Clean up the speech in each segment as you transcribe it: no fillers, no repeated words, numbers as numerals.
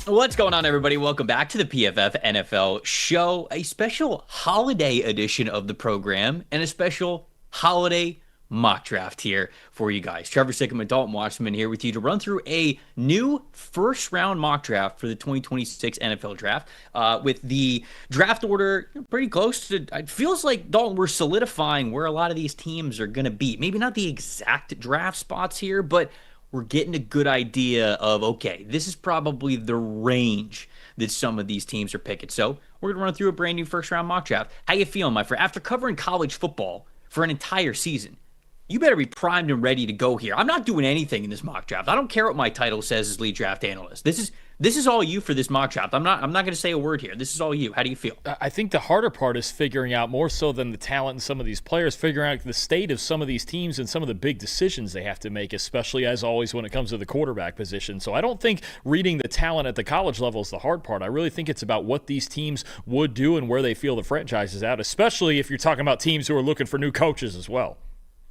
What's going on, everybody? Welcome back to the PFF NFL show, a special holiday edition of the program, and a special holiday mock draft here for you guys. Trevor, Sikkema, Dalton, Wasserman here with you to run through a new first-round mock draft for the 2026 NFL draft. With the draft order pretty close to, it feels like, Dalton, we're solidifying where a lot of these teams are going to be. Maybe not the exact draft spots here, but we're getting a good idea of, okay, this is probably the range that some of these teams are picking. So we're going to run through a brand new first-round mock draft. How you feeling, my friend? After covering college football for an entire season, you better be primed and ready to go here. I'm not doing anything in this mock draft. I don't care what my title says as lead draft analyst. This is all you for this mock draft. I'm not going to say a word here. This is all you. How do you feel? I think the harder part is figuring out, more so than the talent in some of these players, figuring out the state of some of these teams and some of the big decisions they have to make, especially, as always, when it comes to the quarterback position. So I don't think reading the talent at the college level is the hard part. I really think it's about what these teams would do and where they feel the franchise is at, especially if you're talking about teams who are looking for new coaches as well.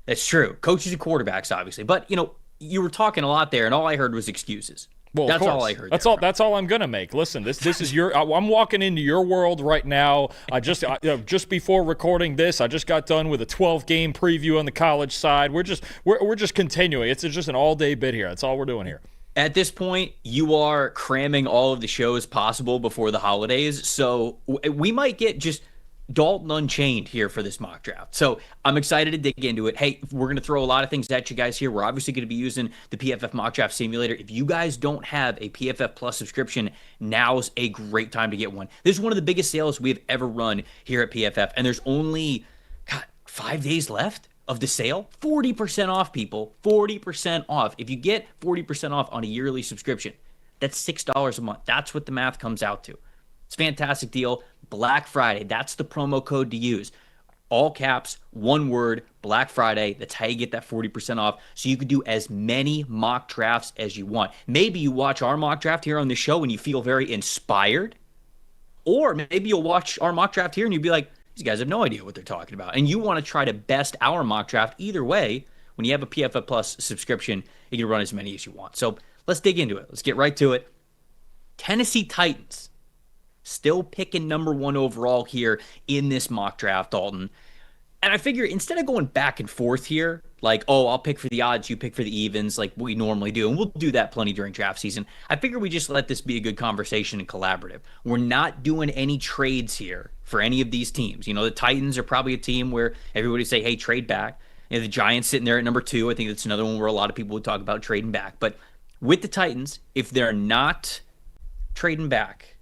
That's true. Coaches and quarterbacks, obviously. But, you were talking a lot there, and all I heard was excuses. Well, that's all I heard. That's all I'm gonna make. Listen, this is your. I'm walking into your world right now. Just before recording this, I just got done with a 12-game preview on the college side. We're just continuing. It's just an all-day bit here. That's all we're doing here. At this point, you are cramming all of the shows possible before the holidays, so we might get just Dalton Unchained here for this mock draft. So I'm excited to dig into it. Hey, we're going to throw a lot of things at you guys here. We're obviously going to be using the PFF mock draft simulator. If you guys don't have a PFF Plus subscription, now's a great time to get one. This is one of the biggest sales we have ever run here at PFF, and there's only 5 days left of the sale. 40% off, people. 40% off. If you get 40% off on a yearly subscription, that's $6 a month. That's what the math comes out to. It's a fantastic deal. Black Friday, that's the promo code to use. All caps, one word, Black Friday. That's how you get that 40% off. So you can do as many mock drafts as you want. Maybe you watch our mock draft here on the show and you feel very inspired. Or maybe you'll watch our mock draft here and you'll be like, these guys have no idea what they're talking about. And you want to try to best our mock draft. Either way, when you have a PFF Plus subscription, you can run as many as you want. So let's dig into it. Let's get right to it. Tennessee Titans. Still picking number 1 overall here in this mock draft, Dalton. And I figure instead of going back and forth here, like, oh, I'll pick for the odds, you pick for the evens, like we normally do, and we'll do that plenty during draft season, I figure we just let this be a good conversation and collaborative. We're not doing any trades here for any of these teams. The Titans are probably a team where everybody say, hey, trade back. The Giants sitting there at number 2. I think that's another one where a lot of people would talk about trading back. But with the Titans, if they're not trading back,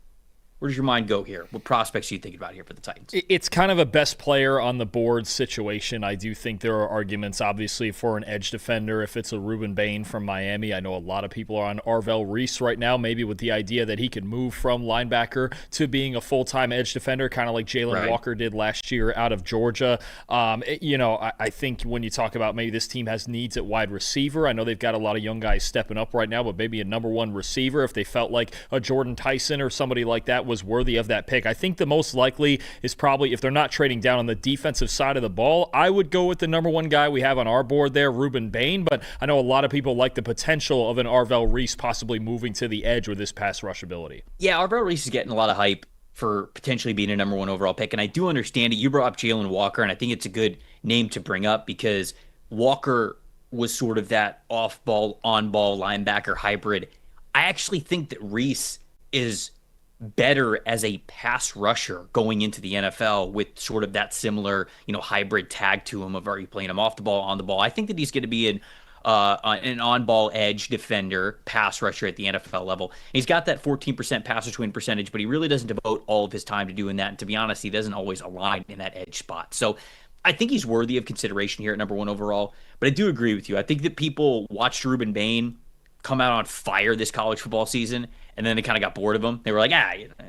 where does your mind go here? What prospects are you thinking about here for the Titans? It's kind of a best player on the board situation. I do think there are arguments, obviously, for an edge defender if it's a Ruben Bain from Miami. I know a lot of people are on Arvell Reese right now, maybe with the idea that he could move from linebacker to being a full-time edge defender, kind of like Jalen Walker did last year out of Georgia. I think when you talk about maybe this team has needs at wide receiver, I know they've got a lot of young guys stepping up right now, but maybe a number 1 receiver if they felt like a Jordan Tyson or somebody like that was worthy of that pick. I think the most likely is probably, if they're not trading down on the defensive side of the ball, I would go with the number 1 guy we have on our board there, Ruben Bain, but I know a lot of people like the potential of an Arvell Reese possibly moving to the edge with this pass rush ability. Yeah, Arvell Reese is getting a lot of hype for potentially being a number 1 overall pick, and I do understand it. You brought up Jalen Walker, and I think it's a good name to bring up because Walker was sort of that off-ball, on-ball linebacker hybrid. I actually think that Reese is better as a pass rusher going into the NFL with sort of that similar, hybrid tag to him of already playing him off the ball, on the ball. I think that he's going to be an on-ball edge defender, pass rusher at the NFL level. He's got that 14% passer to win percentage, but he really doesn't devote all of his time to doing that. And to be honest, he doesn't always align in that edge spot. So I think he's worthy of consideration here at number 1 overall. But I do agree with you. I think that people watched Ruben Bain come out on fire this college football season, and then they kind of got bored of him. They were like,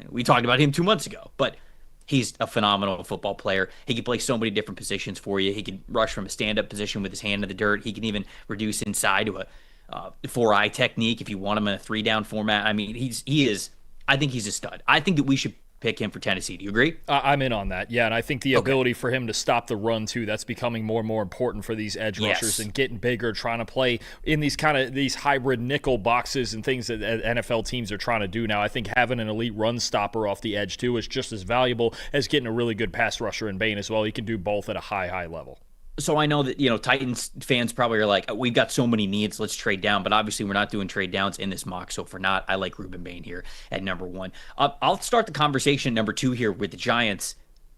we talked about him 2 months ago. But he's a phenomenal football player. He can play so many different positions for you. He can rush from a stand-up position with his hand in the dirt. He can even reduce inside to a 4-eye technique if you want him in a 3-down format. I mean, he is. I think he's a stud. I think that we should pick him for Tennessee. Do you agree? I'm in on that. Yeah, and I think the ability for him to stop the run too, that's becoming more and more important for these edge rushers and getting bigger, trying to play in these hybrid nickel boxes and things that NFL teams are trying to do now. I think having an elite run stopper off the edge too is just as valuable as getting a really good pass rusher in Bain as well. He can do both at a high level. So I know that, Titans fans probably are like, we've got so many needs, let's trade down. But obviously we're not doing trade downs in this mock. So for not, I like Ruben Bain here at number 1. I'll start the conversation number 2 here with the Giants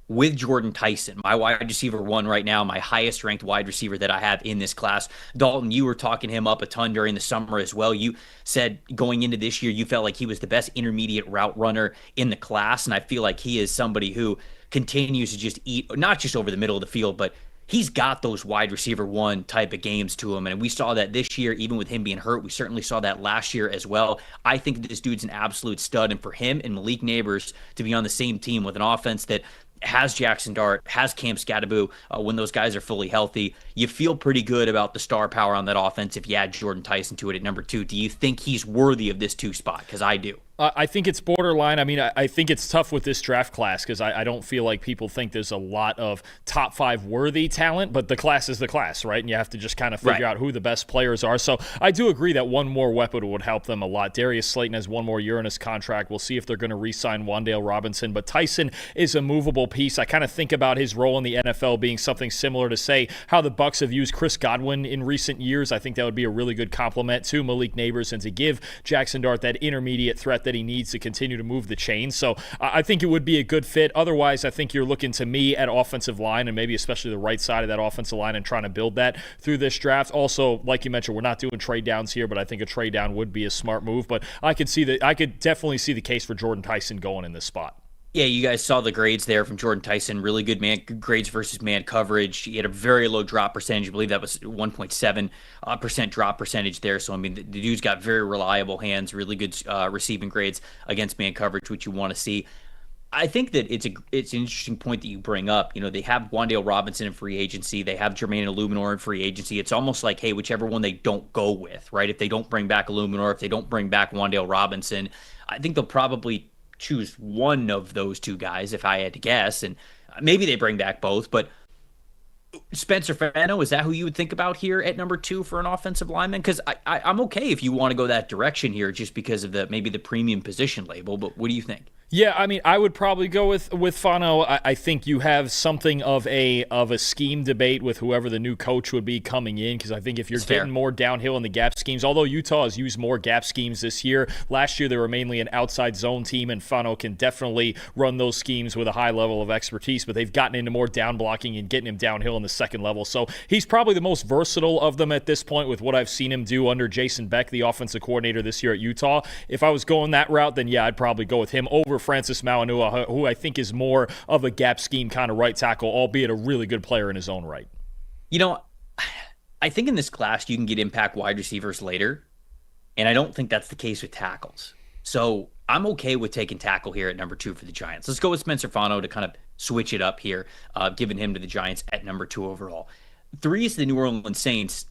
with Jordan Tyson, my wide receiver 1 right now, my highest ranked wide receiver that I have in this class. Dalton, you were talking him up a ton during the summer as well. You said going into this year, you felt like he was the best intermediate route runner in the class. And I feel like he is somebody who continues to just eat, not just over the middle of the field, but he's got those wide receiver 1 type of games to him. And we saw that this year, even with him being hurt. We certainly saw that last year as well. I think this dude's an absolute stud. And for him and Malik Neighbors to be on the same team with an offense that has Jackson Dart, has Cam Scatterbo, when those guys are fully healthy, you feel pretty good about the star power on that offense if you add Jordan Tyson to it at number 2. Do you think he's worthy of this 2 spot? Because I do. I think it's borderline. I mean, I think it's tough with this draft class because I don't feel like people think there's a lot of top 5 worthy talent, but the class is the class, right? And you have to just kind of figure out who the best players are. So I do agree that one more weapon would help them a lot. Darius Slayton has 1 more year in his contract. We'll see if they're going to re-sign Wan'Dale Robinson, but Tyson is a movable piece. I kind of think about his role in the NFL being something similar to, say, how the Bucs have used Chris Godwin in recent years. I think that would be a really good compliment to Malik Neighbors and to give Jackson Dart that intermediate threat that he needs to continue to move the chain. So I think it would be a good fit. Otherwise, I think you're looking to me at offensive line and maybe especially the right side of that offensive line and trying to build that through this draft. Also, like you mentioned, we're not doing trade downs here, but I think a trade down would be a smart move. But I could definitely see the case for Jordan Tyson going in this spot. Yeah, you guys saw the grades there from Jordan Tyson. Really good grades versus man coverage. He had a very low drop percentage. I believe that was 1.7% drop percentage there. So, I mean, the dude's got very reliable hands, really good receiving grades against man coverage, which you want to see. I think that it's an interesting point that you bring up. They have Wan'Dale Robinson in free agency. They have Jermaine Illuminor in free agency. It's almost like, hey, whichever one they don't go with, right? If they don't bring back Illuminor, if they don't bring back Wan'Dale Robinson, I think they'll probably choose one of those 2 guys if I had to guess, and maybe they bring back both. But Spencer Fano, is that who you would think about here at number 2 for an offensive lineman? Because I'm okay if you want to go that direction here just because of maybe the premium position label, but what do you think? Yeah, I mean, I would probably go with Fano. I think you have something of a scheme debate with whoever the new coach would be coming in, because I think if you're getting more downhill in the gap schemes, although Utah has used more gap schemes this year, last year they were mainly an outside zone team, and Fano can definitely run those schemes with a high level of expertise, but they've gotten into more down blocking and getting him downhill in the second level. So he's probably the most versatile of them at this point with what I've seen him do under Jason Beck, the offensive coordinator this year at Utah. If I was going that route, then yeah, I'd probably go with him over Francis Mauanua, who I think is more of a gap scheme kind of right tackle, albeit a really good player in his own right. I think in this class you can get impact wide receivers later, and I don't think that's the case with tackles. So I'm okay with taking tackle here at number 2 for the Giants. Let's go with Spencer Fano to kind of switch it up here, giving him to the Giants at number 2 overall. 3 is the New Orleans Saints.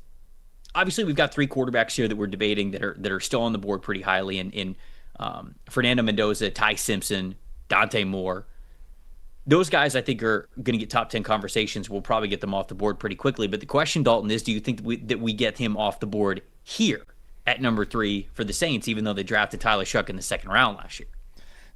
Obviously, we've got 3 quarterbacks here that we're debating that are still on the board pretty highly in Fernando Mendoza, Ty Simpson, Dante Moore. Those guys I think are going to get top 10 conversations. We'll probably get them off the board pretty quickly. But the question, Dalton, is do you think that we get him off the board here at number 3 for the Saints, even though they drafted Tyler Shuck in the 2nd round last year?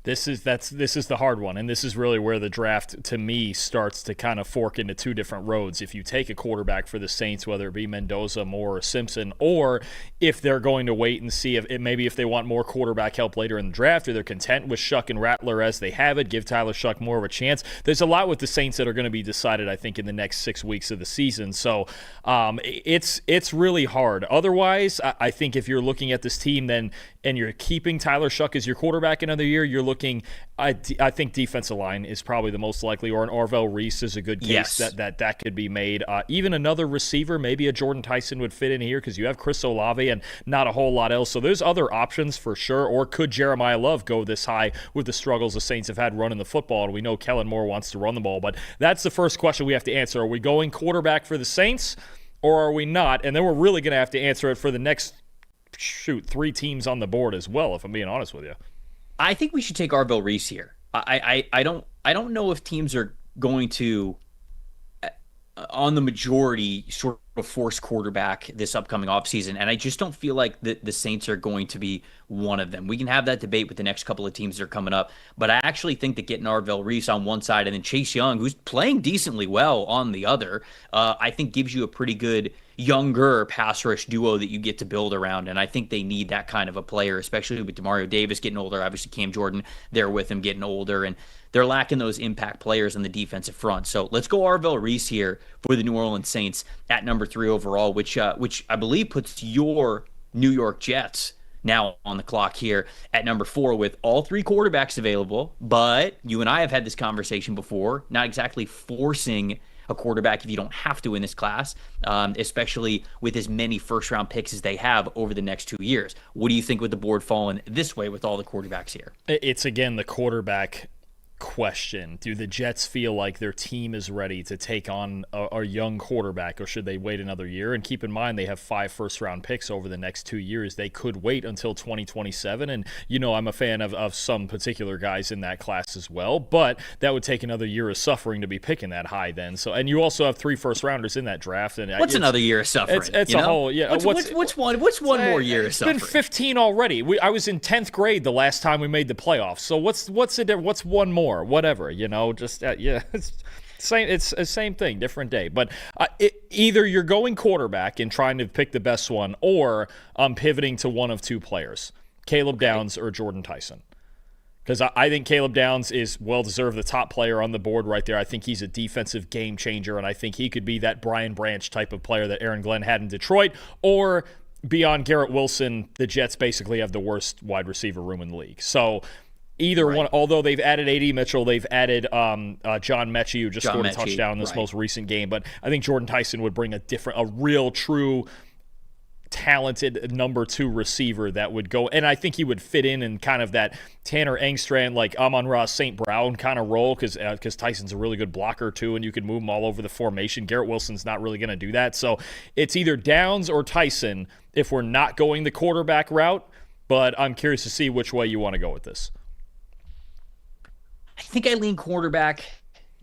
This is the hard one, and this is really where the draft, to me, starts to kind of fork into 2 different roads. If you take a quarterback for the Saints, whether it be Mendoza, Moore, or Simpson, or if they're going to wait and see if they want more quarterback help later in the draft, or they're content with Shuck and Rattler as they have it, give Tyler Shuck more of a chance. There's a lot with the Saints that are going to be decided, I think, in the next 6 weeks of the season. So it's really hard. Otherwise, I think if you're looking at this team then and you're keeping Tyler Shuck as your quarterback another year, you're looking, I think defensive line is probably the most likely, or an Arvell Reese is a good case that could be made. Even another receiver, maybe a Jordan Tyson would fit in here because you have Chris Olave and not a whole lot else. So there's other options for sure. Or could Jeremiah Love go this high with the struggles the Saints have had running the football? And we know Kellen Moore wants to run the ball. But that's the first question we have to answer. Are we going quarterback for the Saints or are we not? And then we're really going to have to answer it for the next 3 teams on the board as well, if I'm being honest with you. I think we should take Arvell Reese here I don't know if teams are going to on the majority sort of force quarterback this upcoming offseason. And I just don't feel like the Saints are going to be one of them. We can have that debate with the next couple of teams that are coming up. But I actually think that getting Arvell Reese on one side and then Chase Young, who's playing decently well on the other, I think gives you a pretty good younger pass rush duo that you get to build around. And I think they need that kind of a player, especially with Demario Davis getting older. Obviously, Cam Jordan there with him getting older. And they're lacking those impact players on the defensive front. So let's go Arvell Reese here for the New Orleans Saints at number 3 overall, which I believe puts your New York Jets now on the clock here at number 4 with all 3 quarterbacks available. But you and I have had this conversation before, not exactly forcing a quarterback if you don't have to in this class, especially with as many first-round picks as they have over the next 2 years. What do you think with the board falling this way with all the quarterbacks here? It's, again, the quarterback question. Do the Jets feel like their team is ready to take on a young quarterback, or should they wait another year? And keep in mind, they have 5 first-round picks over the next 2 years. They could wait until 2027. And, I'm a fan of some particular guys in that class as well, but that would take another year of suffering to be picking that high then. So, and you also have 3 first-rounders in that draft. And what's another year of suffering? It's a whole, yeah. What's one more year of suffering? It's been 15 already. I was in 10th grade the last time we made the playoffs. So what's one more? Whatever, it's the same thing, different day. But either you're going quarterback and trying to pick the best one, or I'm pivoting to one of 2 players, Caleb Downs or Jordan Tyson. Because I think Caleb Downs is well-deserved the top player on the board right there. I think he's a defensive game changer, and I think he could be that Brian Branch type of player that Aaron Glenn had in Detroit. Or beyond Garrett Wilson, the Jets basically have the worst wide receiver room in the league. So either one, although they've added A.D. Mitchell, they've added John Mechie, who just scored a touchdown in this most recent game. But I think Jordan Tyson would bring a real, true, talented number 2 receiver that would go, and I think he would fit in kind of that Tanner Engstrand, like Amon-Ra St. Brown kind of role, because Tyson's a really good blocker too, and you can move him all over the formation. Garrett Wilson's not really going to do that. So it's either Downs or Tyson if we're not going the quarterback route, but I'm curious to see which way you want to go with this. I think I lean quarterback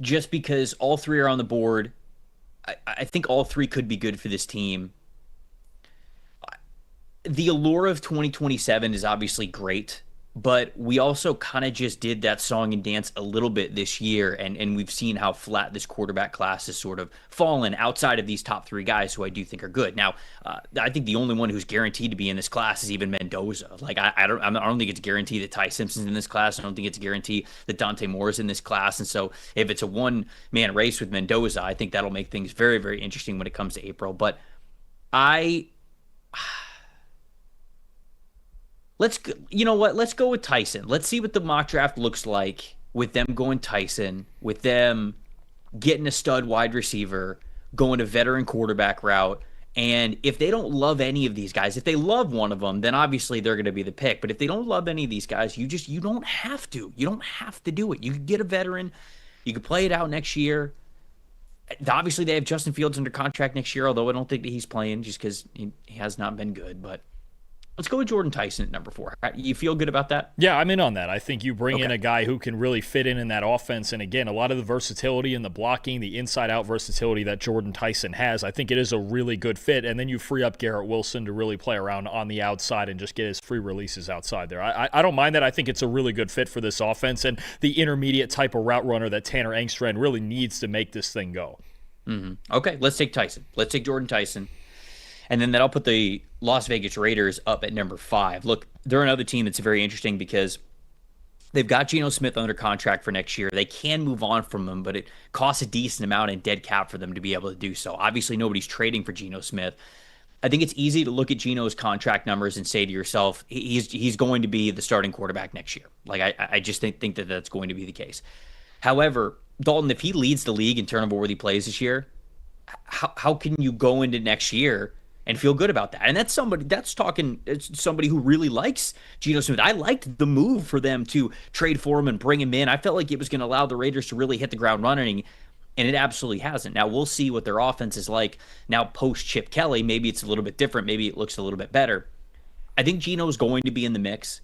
just because all 3 are on the board. I think all 3 could be good for this team. The allure of 2027 is obviously great, but we also kind of just did that song and dance a little bit this year, and we've seen how flat this quarterback class has sort of fallen outside of these top 3 guys who I do think are good. Now, I think the only one who's guaranteed to be in this class is even Mendoza. Like, I don't think it's guaranteed that Ty Simpson's in this class. I don't think it's a guarantee that Dante Moore is in this class. And so if it's a one-man race with Mendoza, I think that'll make things very, very interesting when it comes to April. But let's go with Tyson. Let's see what the mock draft looks like with them going Tyson, with them getting a stud wide receiver, going a veteran quarterback route. And if they don't love any of these guys, if they love one of them, then obviously they're going to be the pick. But if they don't love any of these guys, you don't have to. You don't have to do it. You can get a veteran. You can play it out next year. Obviously, they have Justin Fields under contract next year, although I don't think that he's playing just because he has not been good. But let's go with Jordan Tyson at number 4. You feel good about that? Yeah, I'm in on that. I think you bring in a guy who can really fit in that offense. And again, a lot of the versatility and the blocking, the inside-out versatility that Jordan Tyson has, I think it is a really good fit. And then you free up Garrett Wilson to really play around on the outside and just get his free releases outside there. I don't mind that. I think it's a really good fit for this offense and the intermediate type of route runner that Tanner Engstrand really needs to make this thing go. Mm-hmm. Okay, let's take Tyson. Let's take Jordan Tyson. And then that'll put the Las Vegas Raiders up at number 5. Look, they're another team that's very interesting because they've got Geno Smith under contract for next year. They can move on from him, but it costs a decent amount in dead cap for them to be able to do so. Obviously, nobody's trading for Geno Smith. I think it's easy to look at Geno's contract numbers and say to yourself, he's going to be the starting quarterback next year. Like, I just think that that's going to be the case. However, Dalton, if he leads the league in turnover-worthy plays this year, how can you go into next year and feel good about that? And it's somebody who really likes Geno Smith. I liked the move for them to trade for him and bring him in. I felt like it was going to allow the Raiders to really hit the ground running, and it absolutely hasn't. Now, we'll see what their offense is like now post-Chip Kelly. Maybe it's a little bit different. Maybe it looks a little bit better. I think Geno's going to be in the mix,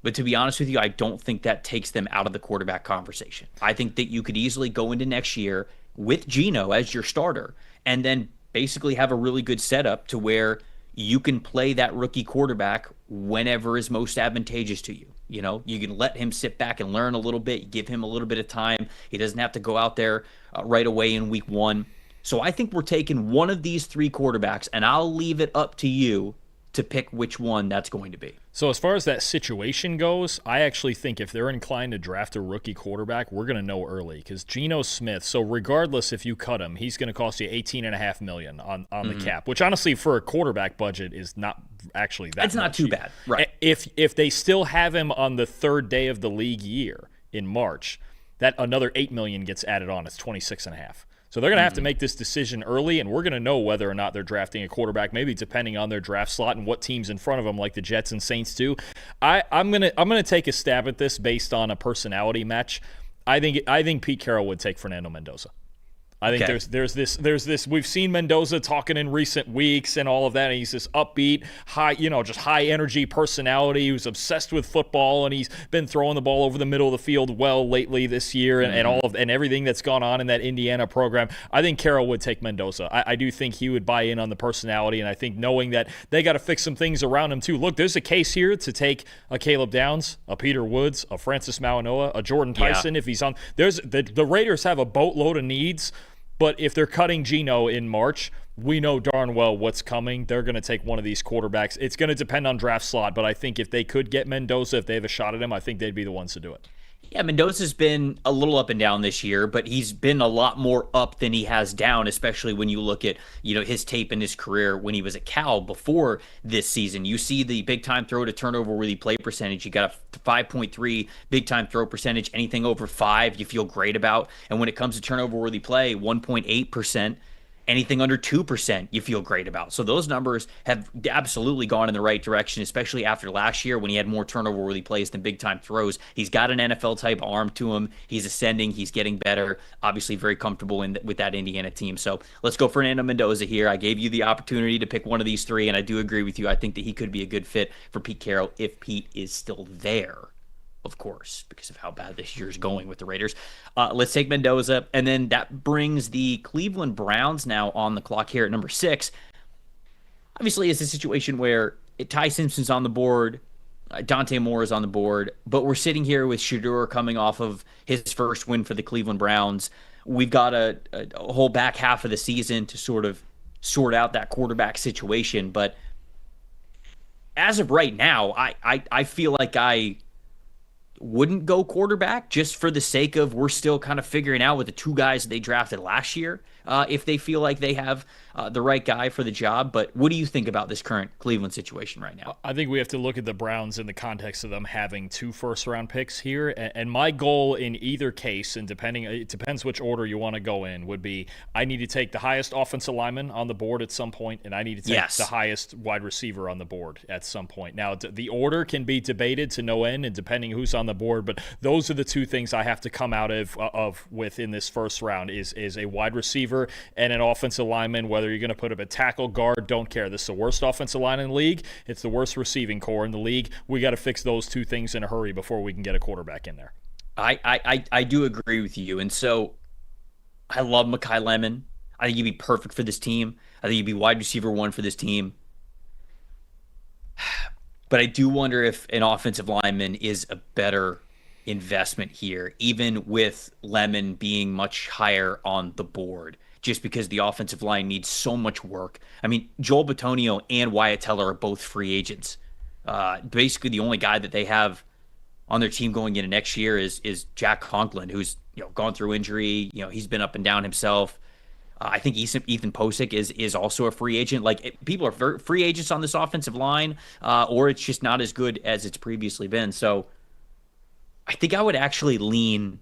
But to be honest with you, I don't think that takes them out of the quarterback conversation. I think that you could easily go into next year with Geno as your starter and then basically have a really good setup to where you can play that rookie quarterback whenever is most advantageous to you. You know, you can let him sit back and learn a little bit, give him a little bit of time. He doesn't have to go out there right away in week one. So I think we're taking one of these three quarterbacks, and I'll leave it up to you to pick which one that's going to be. So as far as that situation goes, I actually think if they're inclined to draft a rookie quarterback, we're going to know early because Geno Smith, so regardless if you cut him, he's going to cost you $18.5 million on the cap, which honestly for a quarterback budget is not actually that much. It's not too bad. Right. If they still have him on the third day of the league year in March, that another $8 million gets added on. It's $26.5. So they're going to have to make this decision early, and we're going to know whether or not they're drafting a quarterback, maybe depending on their draft slot and what teams in front of them, like the Jets and Saints do. I'm gonna take a stab at this based on a personality match. I think Pete Carroll would take Fernando Mendoza. I think there's this. We've seen Mendoza talking in recent weeks and all of that. And he's this upbeat, just high energy personality who's obsessed with football, and he's been throwing the ball over the middle of the field well lately this year, and everything that's gone on in that Indiana program. I think Carroll would take Mendoza. I do think he would buy in on the personality, and I think knowing that they got to fix some things around him too. Look, there's a case here to take a Caleb Downs, a Peter Woods, a Francis Mauigoa, a Jordan Tyson if he's on. There's the Raiders have a boatload of needs. But if they're cutting Geno in March, we know darn well what's coming. They're going to take one of these quarterbacks. It's going to depend on draft slot, but I think if they could get Mendoza, if they have a shot at him, I think they'd be the ones to do it. Yeah, Mendoza's been a little up and down this year, but he's been a lot more up than he has down, especially when you look at, his tape in his career when he was at Cal before this season. You see the big-time throw to turnover-worthy play percentage. You got a 5.3 big-time throw percentage. Anything over 5 you feel great about. And when it comes to turnover-worthy play, 1.8%. Anything under 2% you feel great about. So those numbers have absolutely gone in the right direction, especially after last year when he had more turnover-worthy plays than big-time throws. He's got an NFL-type arm to him. He's ascending. He's getting better. Obviously very comfortable with that Indiana team. So let's go Fernando Mendoza here. I gave you the opportunity to pick one of these three, and I do agree with you. I think that he could be a good fit for Pete Carroll if Pete is still there. Of course, because of how bad this year's going with the Raiders. Let's take Mendoza, and then that brings the Cleveland Browns now on the clock here at number 6. Obviously, it's a situation where Ty Simpson's on the board, Dante Moore is on the board, but we're sitting here with Shedeur coming off of his first win for the Cleveland Browns. We've got a whole back half of the season to sort of sort out that quarterback situation, but as of right now, I feel like I wouldn't go quarterback just for the sake of we're still kind of figuring out with the two guys they drafted last year if they feel like they have the right guy for the job. But what do you think about this current Cleveland situation right now? I think we have to look at the Browns in the context of them having 2 first-round picks here. And my goal in either case, and it depends which order you want to go in, would be I need to take the highest offensive lineman on the board at some point, and I need to take the highest wide receiver on the board at some point. Now, the order can be debated to no end, and depending who's on the board, but those are the 2 things I have to come out of with in this first round is a wide receiver and an offensive lineman. Whether you're going to put up a tackle, guard, don't care. This is the worst offensive line in the league. It's the worst receiving core in the league. We got to fix those 2 things in a hurry before we can get a quarterback in there. I do agree with you, and so I love Mekhi Lemon. I think he'd be perfect for this team. I think he'd be wide receiver 1 for this team. But I do wonder if an offensive lineman is a better investment here, even with Lemon being much higher on the board, just because the offensive line needs so much work. I mean, Joel Bitonio and Wyatt Teller are both free agents. Basically, the only guy that they have on their team going into next year is Jack Conklin, who's gone through injury. He's been up and down himself. I think Ethan Posick is also a free agent. Like, people are free agents on this offensive line, or it's just not as good as it's previously been. So I think I would actually lean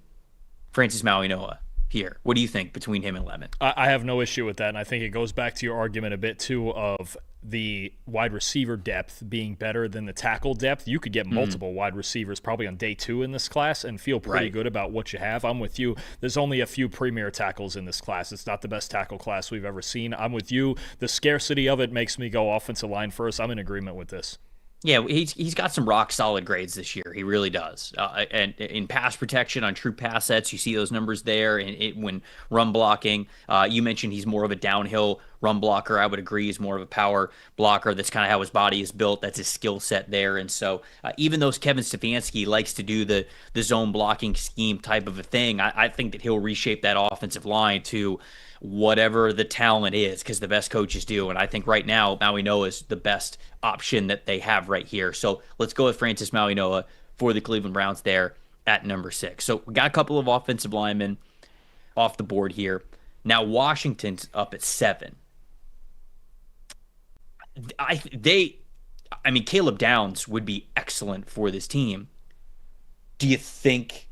Francis Mauigoa here. What do you think between him and Lemon? I have no issue with that, and I think it goes back to your argument a bit, too, of the wide receiver depth being better than the tackle depth. You could get multiple wide receivers probably on day 2 in this class and feel pretty good about what you have. I'm with you. There's only a few premier tackles in this class. It's not the best tackle class we've ever seen. I'm with you. The scarcity of it makes me go offensive line first. I'm in agreement with this. Yeah, he's got some rock solid grades this year. He really does. And in pass protection on true pass sets, you see those numbers there. And when run blocking, you mentioned he's more of a downhill run blocker. I would agree he's more of a power blocker. That's kind of how his body is built. That's his skill set there. And so even though Kevin Stefanski likes to do the zone blocking scheme type of a thing, I think that he'll reshape that offensive line to whatever the talent is, because the best coaches do. And I think right now, Maui Noah is the best option that they have right here. So let's go with Francis Maui Noah for the Cleveland Browns there at number 6. So we got a couple of offensive linemen off the board here. Now Washington's up at 7. I mean, Caleb Downs would be excellent for this team. Do you think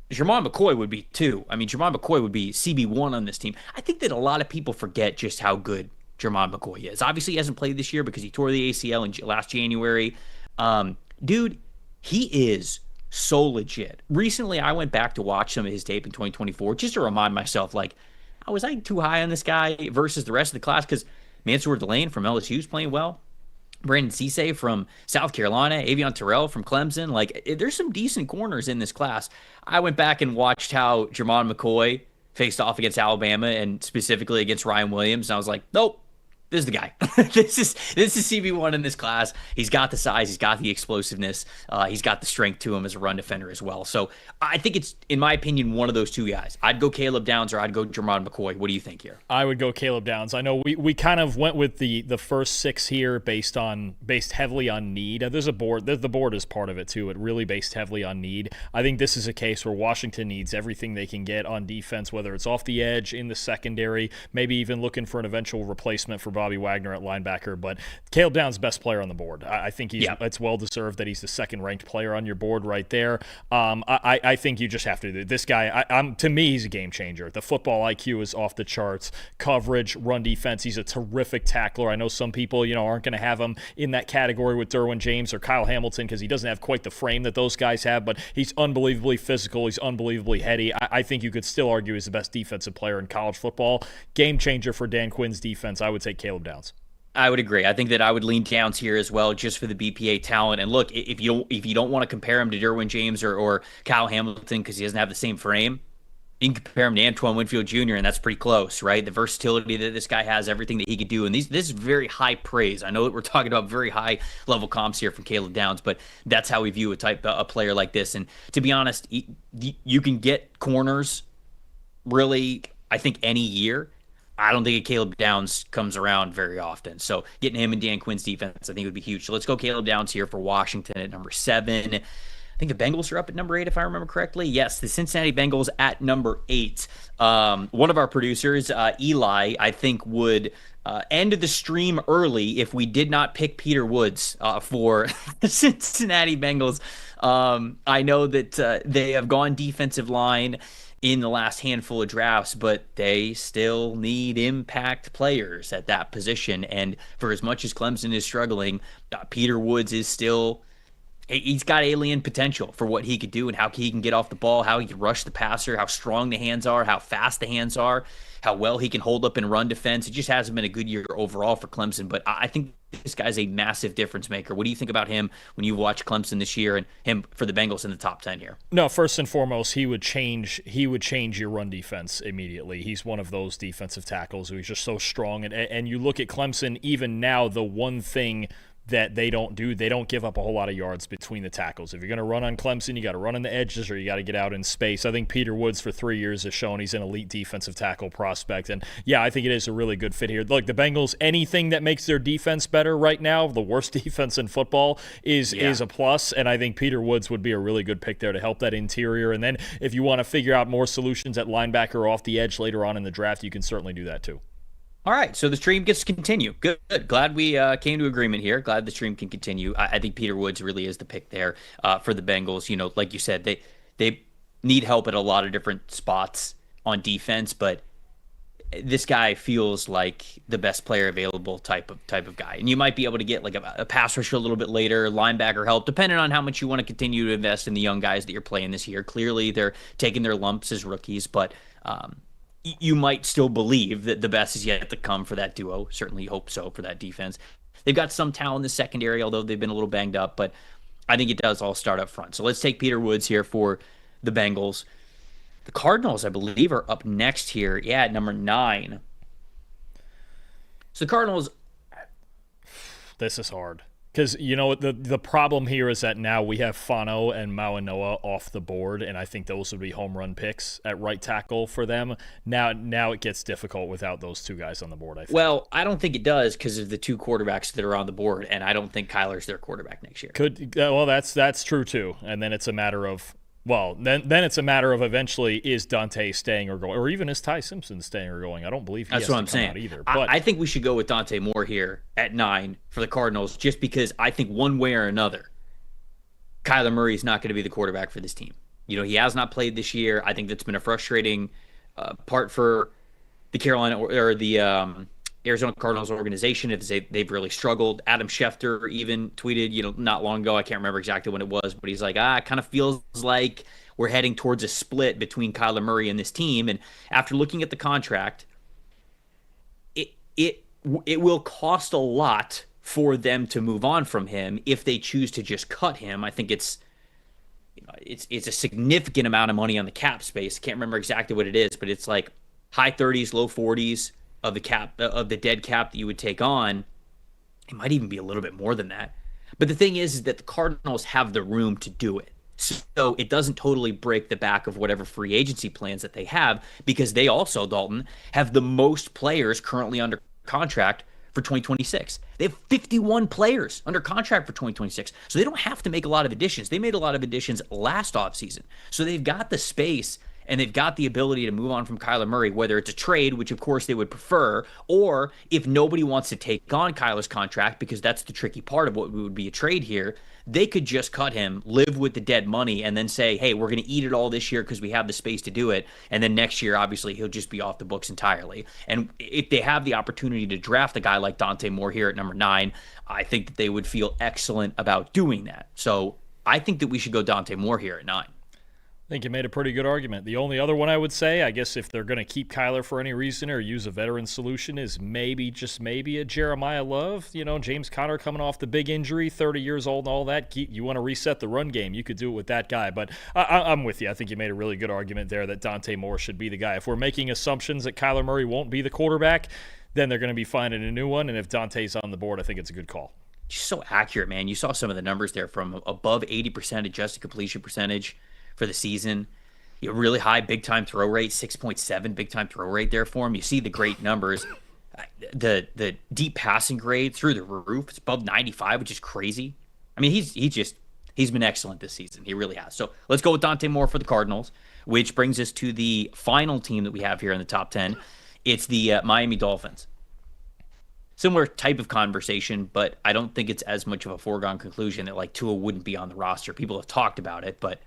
Jermon McCoy would be too. I mean, Jermon McCoy would be CB1 on this team. I think that a lot of people forget just how good Jermon McCoy is. Obviously, he hasn't played this year because he tore the ACL in last January. Dude, he is so legit. Recently, I went back to watch some of his tape in 2024 just to remind myself, like, was I too high on this guy versus the rest of the class? Because Mansour Delane from LSU is playing well. Brandon Cisse from South Carolina, Avion Terrell from Clemson. Like, there's some decent corners in this class. I went back and watched how Jermon McCoy faced off against Alabama and specifically against Ryan Williams. And I was like, nope, this is the guy. this is CB1 in this class. He's got the size. He's got the explosiveness. He's got the strength to him as a run defender as well. So I think it's, in my opinion, one of those two guys. I'd go Caleb Downs or I'd go Jermon McCoy. What do you think here? I would go Caleb Downs. I know we kind of went with the first 6 here based heavily on need. There's a board. The board is part of it too. It really based heavily on need. I think this is a case where Washington needs everything they can get on defense, whether it's off the edge, in the secondary, maybe even looking for an eventual replacement for Bobby Wagner at linebacker. But Caleb Downs, best player on the board. I think it's well deserved that he's the second ranked player on your board right there. I think you just have to do this guy. To me, he's a game changer. The football IQ is off the charts. Coverage, run defense. He's a terrific tackler. I know some people, aren't going to have him in that category with Derwin James or Kyle Hamilton because he doesn't have quite the frame that those guys have. But he's unbelievably physical. He's unbelievably heady. I think you could still argue he's the best defensive player in college football. Game changer for Dan Quinn's defense. I would take Caleb Downs. I would agree. I think that I would lean Downs here as well, just for the BPA talent. And look, if you don't want to compare him to Derwin James or Kyle Hamilton because he doesn't have the same frame, you can compare him to Antoine Winfield Jr., and that's pretty close, right? The versatility that this guy has, everything that he could do. And this is very high praise. I know that we're talking about very high level comps here from Caleb Downs, but that's how we view a player like this. And to be honest, you can get corners really, I think, any year. I don't think Caleb Downs comes around very often. So getting him and Dan Quinn's defense, I think, would be huge. So let's go Caleb Downs here for Washington at number 7. I think the Bengals are up at number 8, if I remember correctly. Yes, the Cincinnati Bengals at number 8. One of our producers, Eli, I think would end the stream early if we did not pick Peter Woods for the Cincinnati Bengals. I know that they have gone defensive line in the last handful of drafts, but they still need impact players at that position. And for as much as Clemson is struggling, Peter Woods is still, he's got alien potential for what he could do and how he can get off the ball, how he can rush the passer, how strong the hands are, how fast the hands are, how well he can hold up and run defense. It just hasn't been a good year overall for Clemson, but I think this guy's a massive difference maker. What do you think about him when you watch Clemson this year and him for the Bengals in the top 10 here? No, first and foremost, he would change your run defense immediately. He's one of those defensive tackles who's just so strong. And you look at Clemson, even now, the one thing that they don't give up a whole lot of yards between the tackles. If you're going to run on Clemson, you got to run on the edges or you got to get out in space. I think Peter Woods for 3 years has shown he's an elite defensive tackle prospect. And yeah, I think it is a really good fit here. Look, the Bengals, anything that makes their defense better right now, the worst defense in football, is a plus. And I think Peter Woods would be a really good pick there to help that interior. And then if you want to figure out more solutions at linebacker or off the edge later on in the draft, you can certainly do that too. All right, so the stream gets to continue. Good. Glad we came to agreement here. Glad the stream can continue. I think Peter Woods really is the pick there for the Bengals. Like you said, they need help at a lot of different spots on defense, but this guy feels like the best player available type of guy. And you might be able to get like a pass rusher a little bit later, linebacker help, depending on how much you want to continue to invest in the young guys that you're playing this year. Clearly, they're taking their lumps as rookies, but you might still believe that the best is yet to come for that duo. Certainly hope so for that defense. They've got some talent in the secondary, although they've been a little banged up, but I think it does all start up front. So let's take Peter Woods here for the Bengals. The Cardinals, I believe, are up next here. Yeah, at number 9. So the Cardinals. This is hard. Because, the problem here is that now we have Fano and Mauanoa off the board, and I think those would be home run picks at right tackle for them. Now it gets difficult without those two guys on the board, I think. Well, I don't think it does because of the two quarterbacks that are on the board, and I don't think Kyler's their quarterback next year. That's true, too. And then it's a matter of eventually is Dante staying or going, or even is Ty Simpson staying or going. I don't believe that's what I'm saying either. But I think we should go with Dante Moore here at 9 for the Cardinals, just because I think one way or another, Kyler Murray is not going to be the quarterback for this team. He has not played this year. I think that's been a frustrating part for the Carolina or the Arizona Cardinals organization. If they've really struggled. Adam Schefter even tweeted, not long ago, I can't remember exactly when it was, but he's like, it kind of feels like we're heading towards a split between Kyler Murray and this team. And after looking at the contract, it will cost a lot for them to move on from him if they choose to just cut him. I think it's a significant amount of money on the cap space. I can't remember exactly what it is, but it's like high 30s, low 40s of the dead cap that you would take on. It might even be a little bit more than that. But the thing is that the Cardinals have the room to do it. So it doesn't totally break the back of whatever free agency plans that they have, because they also, Dalton, have the most players currently under contract for 2026. They have 51 players under contract for 2026. So they don't have to make a lot of additions. They made a lot of additions last offseason. So they've got the space and they've got the ability to move on from Kyler Murray, whether it's a trade, which of course they would prefer, or if nobody wants to take on Kyler's contract, because that's the tricky part of what would be a trade here, they could just cut him, live with the dead money, and then say, hey, we're going to eat it all this year because we have the space to do it. And then next year, obviously, he'll just be off the books entirely. And if they have the opportunity to draft a guy like Dante Moore here at number 9, I think that they would feel excellent about doing that. So I think that we should go Dante Moore here at 9. I think you made a pretty good argument. The only other one I would say, I guess if they're going to keep Kyler for any reason or use a veteran solution, is just maybe a Jeremiah Love. James Conner coming off the big injury, 30 years old and all that. You want to reset the run game, you could do it with that guy. But I'm with you. I think you made a really good argument there that Dante Moore should be the guy. If we're making assumptions that Kyler Murray won't be the quarterback, then they're going to be finding a new one. And if Dante's on the board, I think it's a good call. Just so accurate, man. You saw some of the numbers there from above 80% adjusted completion percentage for the season. Really high big-time throw rate, 6.7 big-time throw rate there for him. You see the great numbers. The deep passing grade through the roof. It's above 95, which is crazy. I mean, he's been excellent this season. He really has. So let's go with Dante Moore for the Cardinals, which brings us to the final team that we have here in the top 10. It's the Miami Dolphins. Similar type of conversation, but I don't think it's as much of a foregone conclusion that like Tua wouldn't be on the roster. People have talked about it, but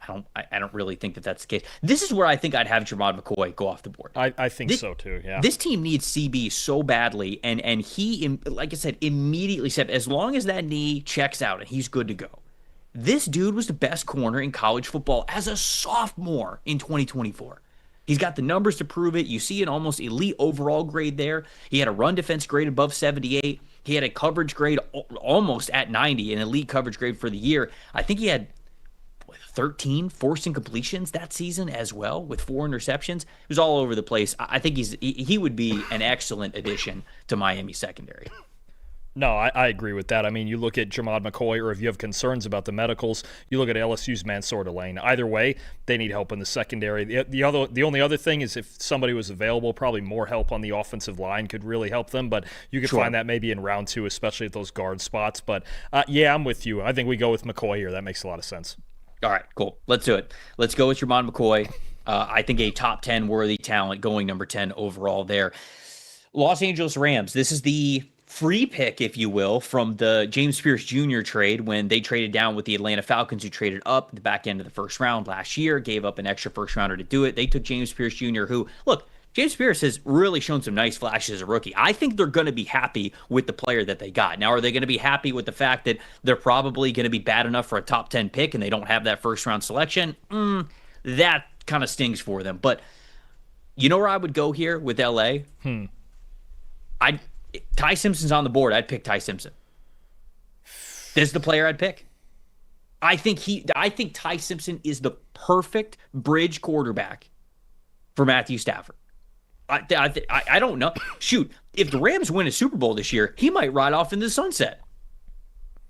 I don't really think that that's the case. This is where I think I'd have Jermod McCoy go off the board. I think so too, yeah. This team needs CB so badly, and he, like I said, immediately said, as long as that knee checks out and he's good to go. This dude was the best corner in college football as a sophomore in 2024. He's got the numbers to prove it. You see an almost elite overall grade there. He had a run defense grade above 78. He had a coverage grade almost at 90, an elite coverage grade for the year. I think he had 13 forced incompletions that season as well, with 4 interceptions. It was all over the place. I think he would be an excellent addition to Miami secondary. No, I agree with that. I mean, you look at Jermod McCoy, or if you have concerns about the medicals, you look at LSU's Mansour Delane. Either way, they need help in the secondary. The only other thing is if somebody was available, probably more help on the offensive line could really help them. But you could find that maybe in round 2, especially at those guard spots. But yeah, I'm with you. I think we go with McCoy here. That makes a lot of sense. All right, cool. Let's do it. Let's go with Jermod McCoy. I think a top 10 worthy talent, going number 10 overall there. Los Angeles Rams. This is the free pick, if you will, from the James Pierce Jr. trade when they traded down with the Atlanta Falcons, who traded up at the back end of the first round last year, gave up an extra first rounder to do it. They took James Pierce Jr., who, look, James Pierce has really shown some nice flashes as a rookie. I think they're going to be happy with the player that they got. Now, are they going to be happy with the fact that they're probably going to be bad enough for a top 10 pick and they don't have that first round selection? That kind of stings for them. But you know where I would go here with LA? Ty Simpson's on the board. I'd pick Ty Simpson. This is the player I'd pick. I think Ty Simpson is the perfect bridge quarterback for Matthew Stafford. I don't know. Shoot, if the Rams win a Super Bowl this year, he might ride off into the sunset.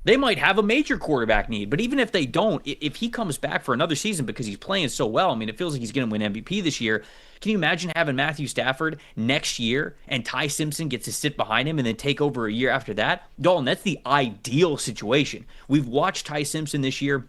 They might have a major quarterback need, but even if they don't, if he comes back for another season because he's playing so well, I mean, it feels like he's going to win MVP this year. Can you imagine having Matthew Stafford next year and Ty Simpson gets to sit behind him and then take over a year after that? Dalton, that's the ideal situation. We've watched Ty Simpson this year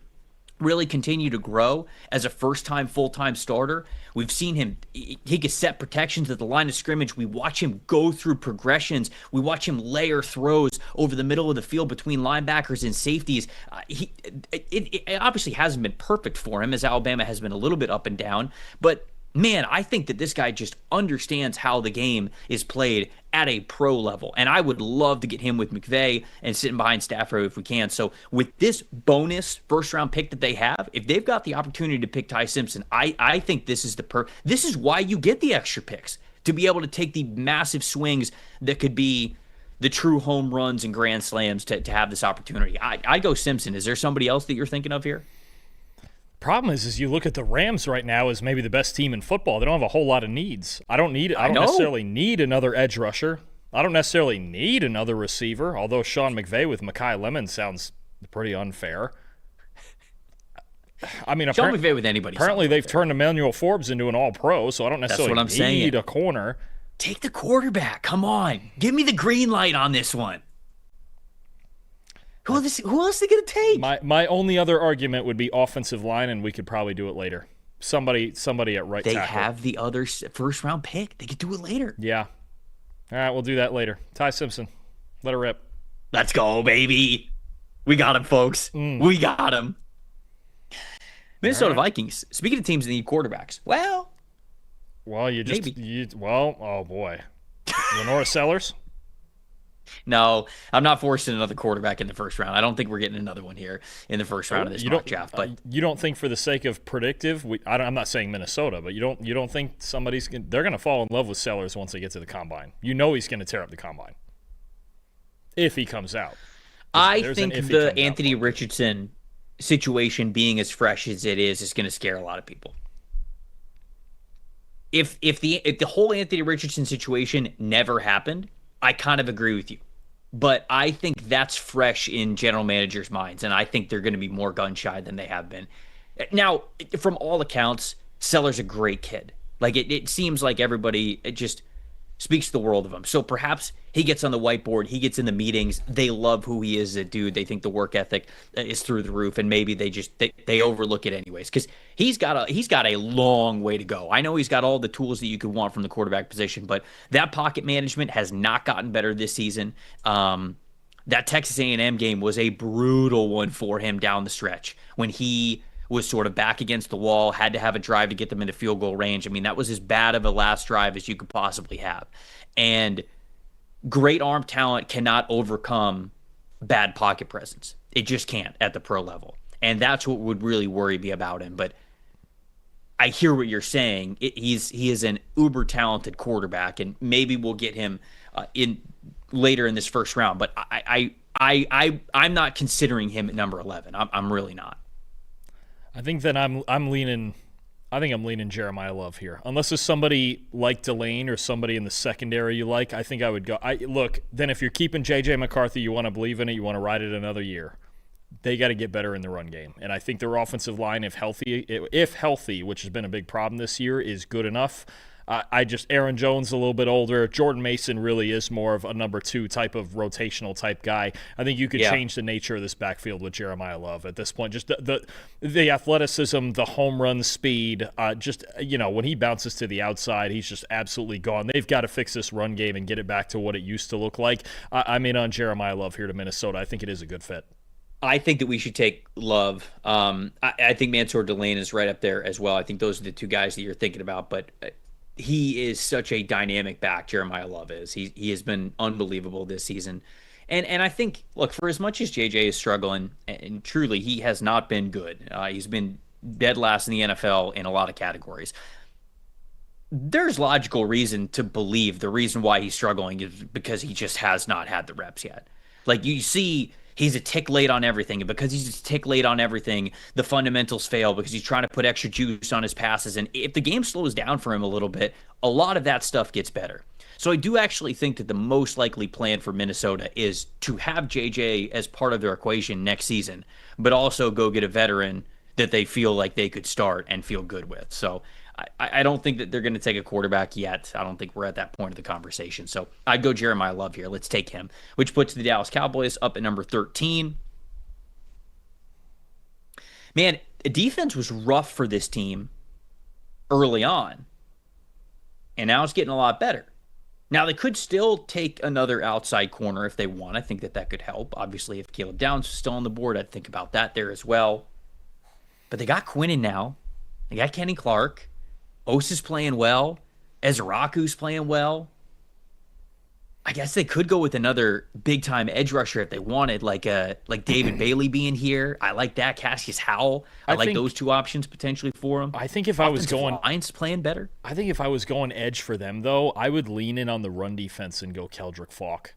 really continue to grow as a first-time full-time starter. We've seen him, he can set protections at the line of scrimmage. We watch him go through progressions. We watch him layer throws over the middle of the field between linebackers and safeties. It obviously hasn't been perfect for him, as Alabama has been a little bit up and down, but man, I think that this guy just understands how the game is played at a pro level. And I would love to get him with McVay and sitting behind Stafford if we can. So with this bonus first-round pick that they have, if they've got the opportunity to pick Ty Simpson, I think this is this is why you get the extra picks, to be able to take the massive swings that could be the true home runs and grand slams to have this opportunity. I'd go Simpson. Is there somebody else that you're thinking of here? Problem is you look at the Rams right now as maybe the best team in football. They don't have a whole lot of needs. I don't necessarily need another edge rusher. I don't necessarily need another receiver, although Sean McVay with Mekhi Lemon sounds pretty unfair. I mean, Sean McVay with anybody. Apparently they've turned Emmanuel Forbes into an all-pro, so I don't necessarily need a corner. Take the quarterback. Come on. Give me the green light on this one. Who else are they going to take? My only other argument would be offensive line, and we could probably do it later. Somebody at right tackle. They have the other first-round pick. They could do it later. Yeah. All right, we'll do that later. Ty Simpson. Let it rip. Let's go, baby. We got him, folks. We got him. Minnesota Vikings. Speaking of teams that need quarterbacks. Well, oh, boy. Lenora Sellers? No, I'm not forcing another quarterback in the first round. I don't think we're getting another one here in the first round of this mock draft. But you don't think, for the sake of predictive, I'm not saying Minnesota, but you don't think they're going to fall in love with Sellers once they get to the combine. You know he's going to tear up the combine if he comes out. I think the Anthony Richardson situation, being as fresh as it is going to scare a lot of people. If the whole Anthony Richardson situation never happened, I kind of agree with you. But I think that's fresh in general managers' minds, and I think they're going to be more gun-shy than they have been. Now, from all accounts, Seller's a great kid. Like, it seems like everybody just speaks the world of him. So perhaps he gets on the whiteboard, he gets in the meetings, they love who he is as a dude, they think the work ethic is through the roof, and maybe they overlook it anyways, because he's got a long way to go. I know he's got all the tools that you could want from the quarterback position, but that pocket management has not gotten better this season. That Texas A&M game was a brutal one for him down the stretch when he was sort of back against the wall, had to have a drive to get them into field goal range. I mean, that was as bad of a last drive as you could possibly have. And great arm talent cannot overcome bad pocket presence. It just can't at the pro level. And that's what would really worry me about him. But I hear what you're saying. He is an uber talented quarterback, and maybe we'll get him in later in this first round. But I'm not considering him at number 11. I'm really not. I think that I'm leaning Jeremiah Love here. Unless there's somebody like Delane or somebody in the secondary you like, I think I would go. Then if you're keeping J.J. McCarthy, you want to believe in it, you want to ride it another year. They got to get better in the run game. And I think their offensive line, if healthy, which has been a big problem this year, is good enough. Aaron Jones a little bit older. Jordan Mason really is more of a number 2 type of rotational type guy. I think you could change the nature of this backfield with Jeremiah Love at this point. Just the athleticism, the home run speed, when he bounces to the outside, he's just absolutely gone. They've got to fix this run game and get it back to what it used to look like. I'm in on Jeremiah Love here to Minnesota. I think it is a good fit. I think that we should take Love. I think Mansour Delane is right up there as well. I think those are the two guys that you're thinking about, but he is such a dynamic back. Jeremiah Love is. He has been unbelievable this season. And I think, look, for as much as JJ is struggling, and truly he has not been good. He's been dead last in the NFL in a lot of categories. there's logical reason to believe the reason why he's struggling is because he just has not had the reps yet. Like you see, he's a tick late on everything. And because he's a tick late on everything, the fundamentals fail because he's trying to put extra juice on his passes. And if the game slows down for him a little bit, a lot of that stuff gets better. So I do actually think that the most likely plan for Minnesota is to have JJ as part of their equation next season, but also go get a veteran that they feel like they could start and feel good with. So I don't think that they're going to take a quarterback yet. I don't think we're at that point of the conversation. So I'd go Jeremiah Love here. Let's take him, which puts the Dallas Cowboys up at number 13. Man, defense was rough for this team early on, and now it's getting a lot better. Now, they could still take another outside corner if they want. I think that that could help. Obviously, if Caleb Downs is still on the board, I'd think about that there as well. But they got Quinnen now. They got Kenny Clark. Osa's playing well. Ezraku's playing well. I guess they could go with another big-time edge rusher if they wanted, like David Bailey being here. I like that. Cassius Howell. I like those two options potentially for him. I think if I was going line's playing better. I think if I was going edge for them, though, I would lean in on the run defense and go Keldrick Falk.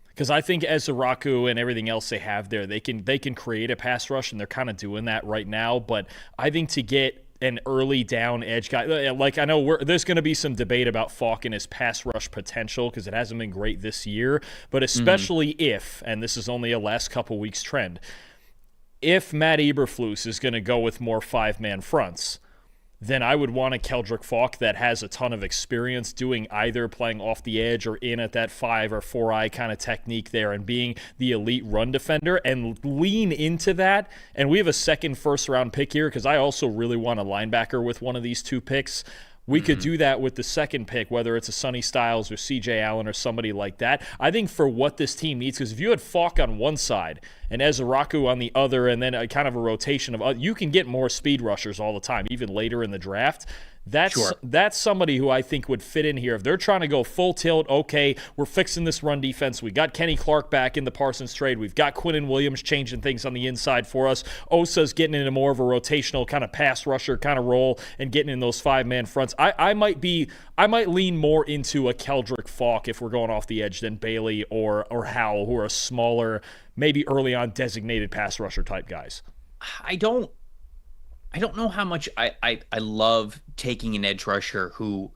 Because I think Ezraku and everything else they have there, they can create a pass rush, and they're kind of doing that right now. But I think to get an early down edge guy, like I know there's going to be some debate about Falk and his pass rush potential because it hasn't been great this year, but especially if, and this is only a last couple weeks trend, if Matt Eberflus is going to go with more five-man fronts, then I would want a Keldrick Falk that has a ton of experience doing either playing off the edge or in at that 5 or 4-eye kind of technique there and being the elite run defender and lean into that. And we have a second first-round pick here because I also really want a linebacker with one of these two picks. We could do that with the second pick, whether it's a Sonny Styles or C.J. Allen or somebody like that. I think for what this team needs, because if you had Falk on one side and Ezraku on the other and then a kind of a rotation of you can get more speed rushers all the time, even later in the draft. That's somebody who I think would fit in here. If they're trying to go full tilt, okay, we're fixing this run defense. We got Kenny Clark back in the Parsons trade. We've got Quinnen Williams changing things on the inside for us. Osa's getting into more of a rotational kind of pass rusher kind of role and getting in those five-man fronts. I might lean more into a Keldrick Falk if we're going off the edge than Bailey or Howell, who are smaller, maybe early on designated pass rusher type guys. I don't know how much I love taking an edge rusher who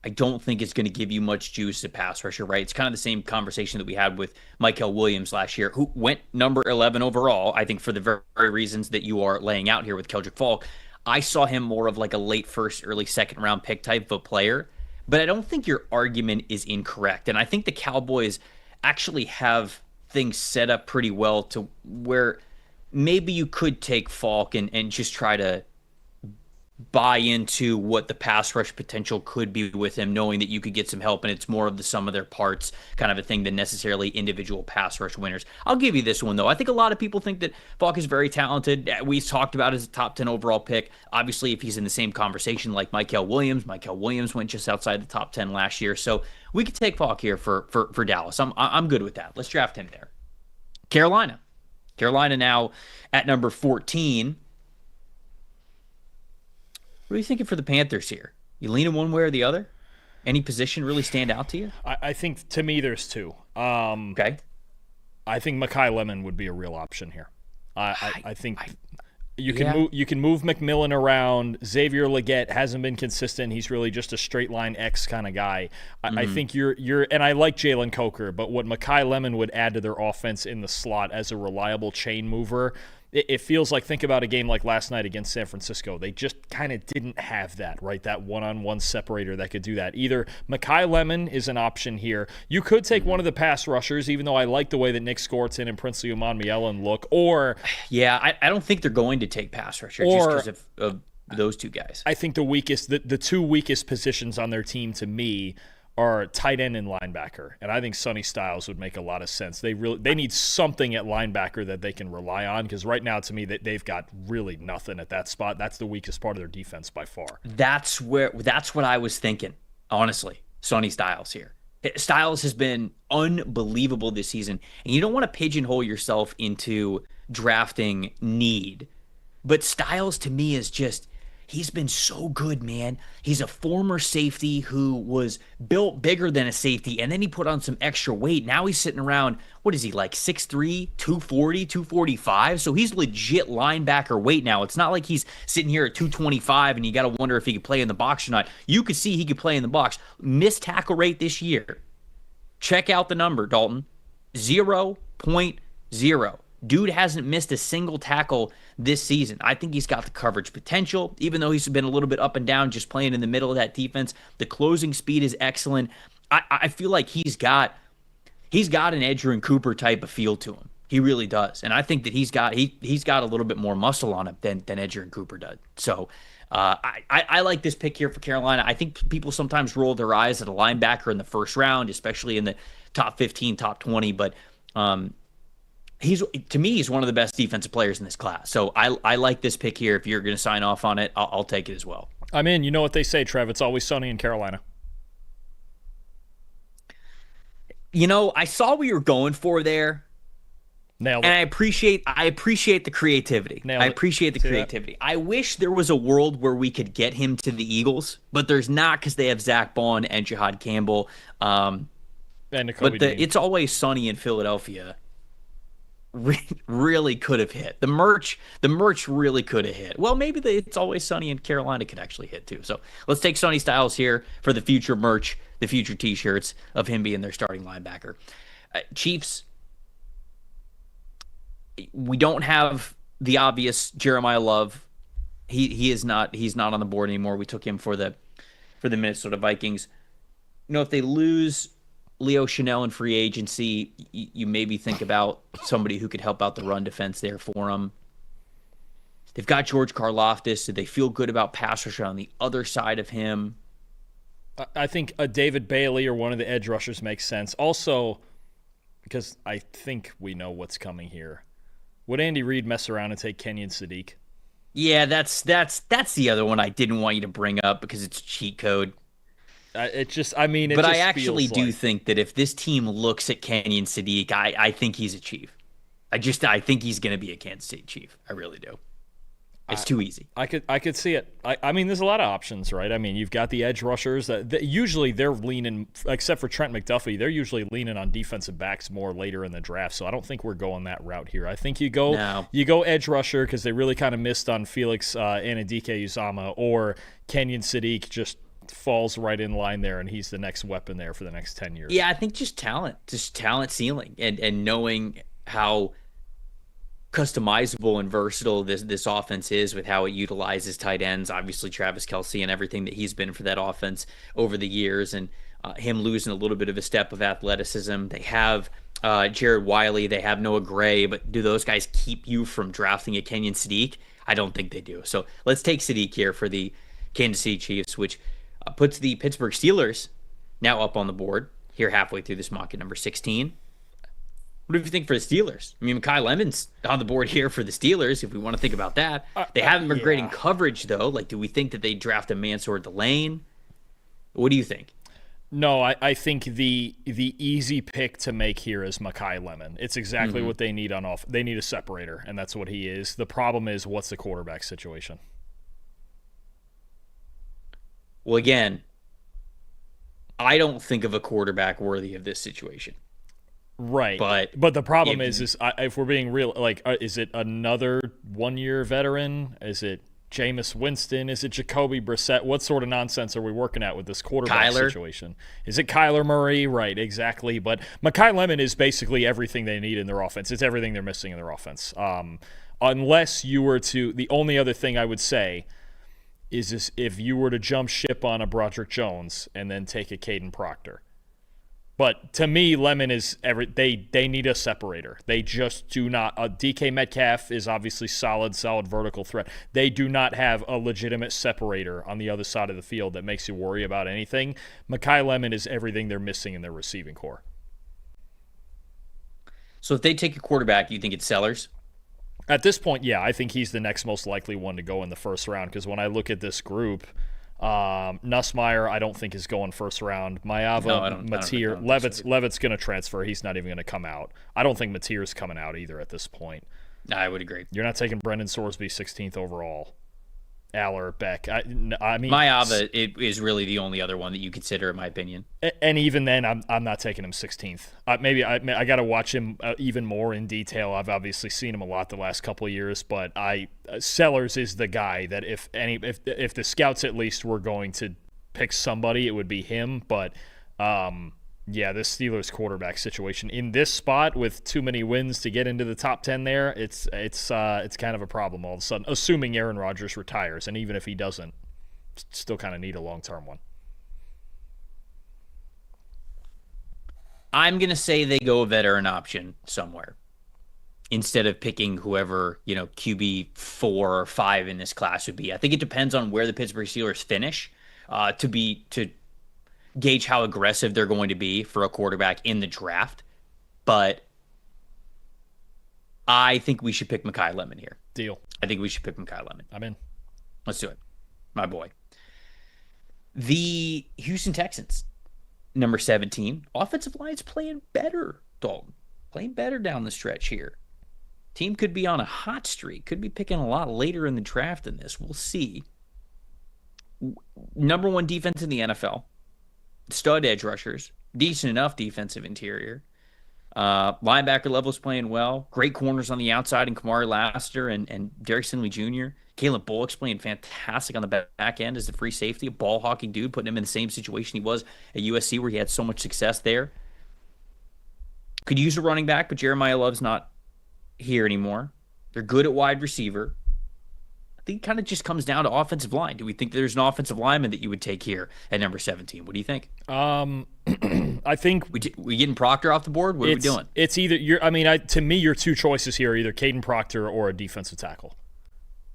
I don't think is going to give you much juice to pass rusher, right? It's kind of the same conversation that we had with Mykel Williams last year, who went number 11 overall, I think for the very reasons that you are laying out here with Keldrick Falk. I saw him more of like a late first, early second round pick type of a player, but I don't think your argument is incorrect. And I think the Cowboys actually have things set up pretty well to where maybe you could take Falk and just try to buy into what the pass rush potential could be with him, knowing that you could get some help and it's more of the sum of their parts kind of a thing than necessarily individual pass rush winners. I'll give you this one, though. I think a lot of people think that Falk is very talented. We talked about his top 10 overall pick. Obviously, if he's in the same conversation like Mykel Williams went just outside the top 10 last year. So we could take Falk here for Dallas. I'm good with that. Let's draft him there. Carolina now at number 14. What are you thinking for the Panthers here? You leaning one way or the other? Any position really stand out to you? I think, to me, there's two. Okay. I think Mekhi Lemon would be a real option here. I think you can move McMillan around. Xavier Legette hasn't been consistent. He's really just a straight line X kind of guy. I think you're and I like Jalen Coker, but what Mekhi Lemon would add to their offense in the slot as a reliable chain mover, it feels like, think about a game like last night against San Francisco. They just kind of didn't have that, right? That one-on-one separator that could do that. Either Mekhi Lemon is an option here. You could take one of the pass rushers, even though I like the way that Nick Skorton and Princely Umanmielen look, or... Yeah, I don't think they're going to take pass rushers just because of those two guys. I think the two weakest positions on their team to me are tight end and linebacker, and I think Sonny Styles would make a lot of sense. They need something at linebacker that they can rely on, because right now, to me, they've got really nothing at that spot. That's the weakest part of their defense by far. That's what I was thinking, honestly. Sonny Styles here. Styles has been unbelievable this season, and you don't want to pigeonhole yourself into drafting need, but Styles to me is just, He's been so good, man. He's a former safety who was built bigger than a safety, and then he put on some extra weight. Now he's sitting around, what is he, like 6'3", 240, 245? So he's legit linebacker weight now. It's not like he's sitting here at 225 and you got to wonder if he could play in the box or not. You could see he could play in the box. Missed tackle rate this year. Check out the number, Dalton. 0.0. Dude hasn't missed a single tackle this season. I think he's got the coverage potential, even though he's been a little bit up and down just playing in the middle of that defense. The closing speed is excellent. I feel like he's got an Edgerrin Cooper type of feel to him. He really does. And I think that he's got a little bit more muscle on him than Edgerrin Cooper does. So I like this pick here for Carolina. I think people sometimes roll their eyes at a linebacker in the first round, especially in the top 15, top 20, but to me, he's one of the best defensive players in this class. So I like this pick here. If you're going to sign off on it, I'll take it as well. I'm in. You know what they say, Trev. It's always sunny in Carolina. You know, I saw what you were going for there. Nailed it. And I appreciate the creativity. Nailed it. I appreciate the creativity. I wish there was a world where we could get him to the Eagles, but there's not because they have Zach Bond and Jihad Campbell. And Nakobe Dean. It's always sunny in Philadelphia. Really could have hit. The merch really could have hit. Well, maybe It's Always Sunny in Carolina could actually hit too. So let's take Sonny Styles here for the future merch, the future t-shirts of him being their starting linebacker. Chiefs, we don't have the obvious Jeremiah Love. He's not on the board anymore. We took him for the Minnesota Vikings. You know, if they lose Leo Chanel in free agency, you maybe think about somebody who could help out the run defense there for them. They've got George Karlaftis. Do they feel good about pass rusher on the other side of him? I think a David Bailey or one of the edge rushers makes sense. Also, because I think we know what's coming here. Would Andy Reid mess around and take Kenyon Sadiq? Yeah, that's the other one I didn't want you to bring up because it's a cheat code. But I actually do think that if this team looks at Kenyon Sadiq, I think he's a Chief. I think he's going to be a Kansas City Chief. I really do. It's too easy. I could see it. I mean, there's a lot of options, right? I mean, you've got the edge rushers that usually they're leaning, except for Trent McDuffie, they're usually leaning on defensive backs more later in the draft. So I don't think we're going that route here. I think you go edge rusher because they really kind of missed on Felix Anudike-Uzomah, or Kenyon Sadiq just falls right in line there, and he's the next weapon there for the next 10 years. Yeah, I think just talent ceiling, and knowing how customizable and versatile this offense is with how it utilizes tight ends. Obviously, Travis Kelce and everything that he's been for that offense over the years, and him losing a little bit of a step of athleticism. They have Jared Wiley. They have Noah Gray, but do those guys keep you from drafting a Kenyon Sadiq? I don't think they do. So let's take Sadiq here for the Kansas City Chiefs, which puts the Pittsburgh Steelers now up on the board here halfway through this mock at number 16. What do you think for the Steelers? I mean, Mekhi Lemon's on the board here for the Steelers, if we want to think about that. They haven't been great in coverage, though. Like, do we think that they draft a Mansour Delane? What do you think? No, I think the easy pick to make here is Mekhi Lemon. It's exactly what they need on off. They need a separator, and that's what he is. The problem is, what's the quarterback situation? Well, again, I don't think of a quarterback worthy of this situation. Right. But the problem is if we're being real, like, is it another one-year veteran? Is it Jameis Winston? Is it Jacoby Brissett? What sort of nonsense are we working at with this quarterback situation? Is it Kyler Murray? Right, exactly. But Mekhi Lemon is basically everything they need in their offense. It's everything they're missing in their offense. Unless you were to – the only other thing I would say is if you were to jump ship on a Broderick Jones and then take a Caden Proctor. But to me, Lemon is they need a separator. They just do not. DK Metcalf is obviously solid vertical threat. They do not have a legitimate separator on the other side of the field that makes you worry about anything. Mekhi Lemon is everything they're missing in their receiving core. So if they take a quarterback, you think it's Sellers? At this point, yeah, I think he's the next most likely one to go in the first round, because when I look at this group, Nussmeier, I don't think is going first round. Maeva, Mateer, Levitt's going to transfer. He's not even going to come out. I don't think Mateer's coming out either at this point. I would agree. You're not taking Brendan Sorsby 16th overall. Aller, Beck. I mean, Maava it is really the only other one that you consider, in my opinion. And even then, I'm not taking him 16th. Maybe I got to watch him even more in detail. I've obviously seen him a lot the last couple of years, but Sellers is the guy that if the scouts at least were going to pick somebody, it would be him. But yeah, this Steelers quarterback situation in this spot with too many wins to get into the top 10 there, it's kind of a problem all of a sudden, assuming Aaron Rodgers retires. And even if he doesn't, still kind of need a long-term one. I'm going to say they go a veteran option somewhere instead of picking whoever, QB 4 or 5 in this class would be. I think it depends on where the Pittsburgh Steelers finish to gauge how aggressive they're going to be for a quarterback in the draft. But I think we should pick Mekhi Lemon here. Deal. I think we should pick Mekhi Lemon. I'm in. Let's do it. My boy. The Houston Texans, number 17. Offensive line's playing better, Dalton. Playing better down the stretch here. Team could be on a hot streak. Could be picking a lot later in the draft than this. We'll see. Number 1 defense in the NFL. Stud edge rushers, decent enough defensive interior. Linebacker level's playing well. Great corners on the outside in Kamari Lassiter and Derek Stingley Jr. Caleb Bullock's playing fantastic on the back end as the free safety, a ball hawking dude, putting him in the same situation he was at USC where he had so much success there. Could use a running back, but Jeremiah Love's not here anymore. They're good at wide receiver. I think it kind of just comes down to offensive line. Do we think there's an offensive lineman that you would take here at number 17? What do you think? I think we getting Proctor off the board. What are we doing? It's either to me, your two choices here are either Caden Proctor or a defensive tackle.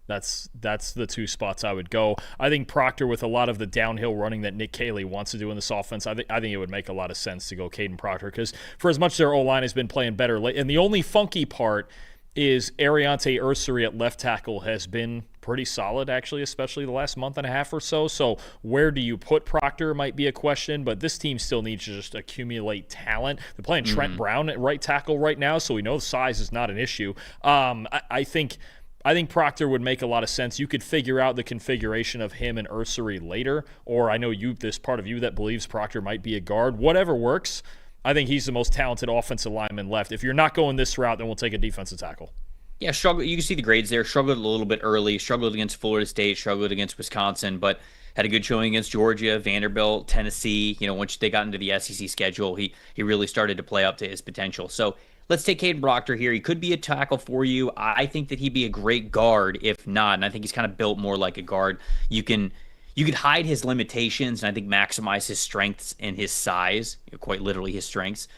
That's the two spots I would go. I think Proctor, with a lot of the downhill running that Nick Caley wants to do in this offense, I think it would make a lot of sense to go Caden Proctor because for as much as their O-line has been playing better late, and the only funky part is Ariante Ursary at left tackle has been pretty solid, actually, especially the last month and a half or so. So where do you put Proctor might be a question, but this team still needs to just accumulate talent. They're playing Trent Brown at right tackle right now, so we know size is not an issue. I think Proctor would make a lot of sense. You could figure out the configuration of him and Ursary later, or I know there's part of you that believes Proctor might be a guard. Whatever works. I think he's the most talented offensive lineman left. If you're not going this route, then we'll take a defensive tackle. Yeah, struggle. You can see the grades there. Struggled a little bit early. Struggled against Florida State. Struggled against Wisconsin, but had a good showing against Georgia, Vanderbilt, Tennessee. Once they got into the SEC schedule, he really started to play up to his potential. So let's take Caden Proctor here. He could be a tackle for you. I think that he'd be a great guard if not, and I think he's kind of built more like a guard. You could hide his limitations and I think maximize his strengths and his size, quite literally his strengths,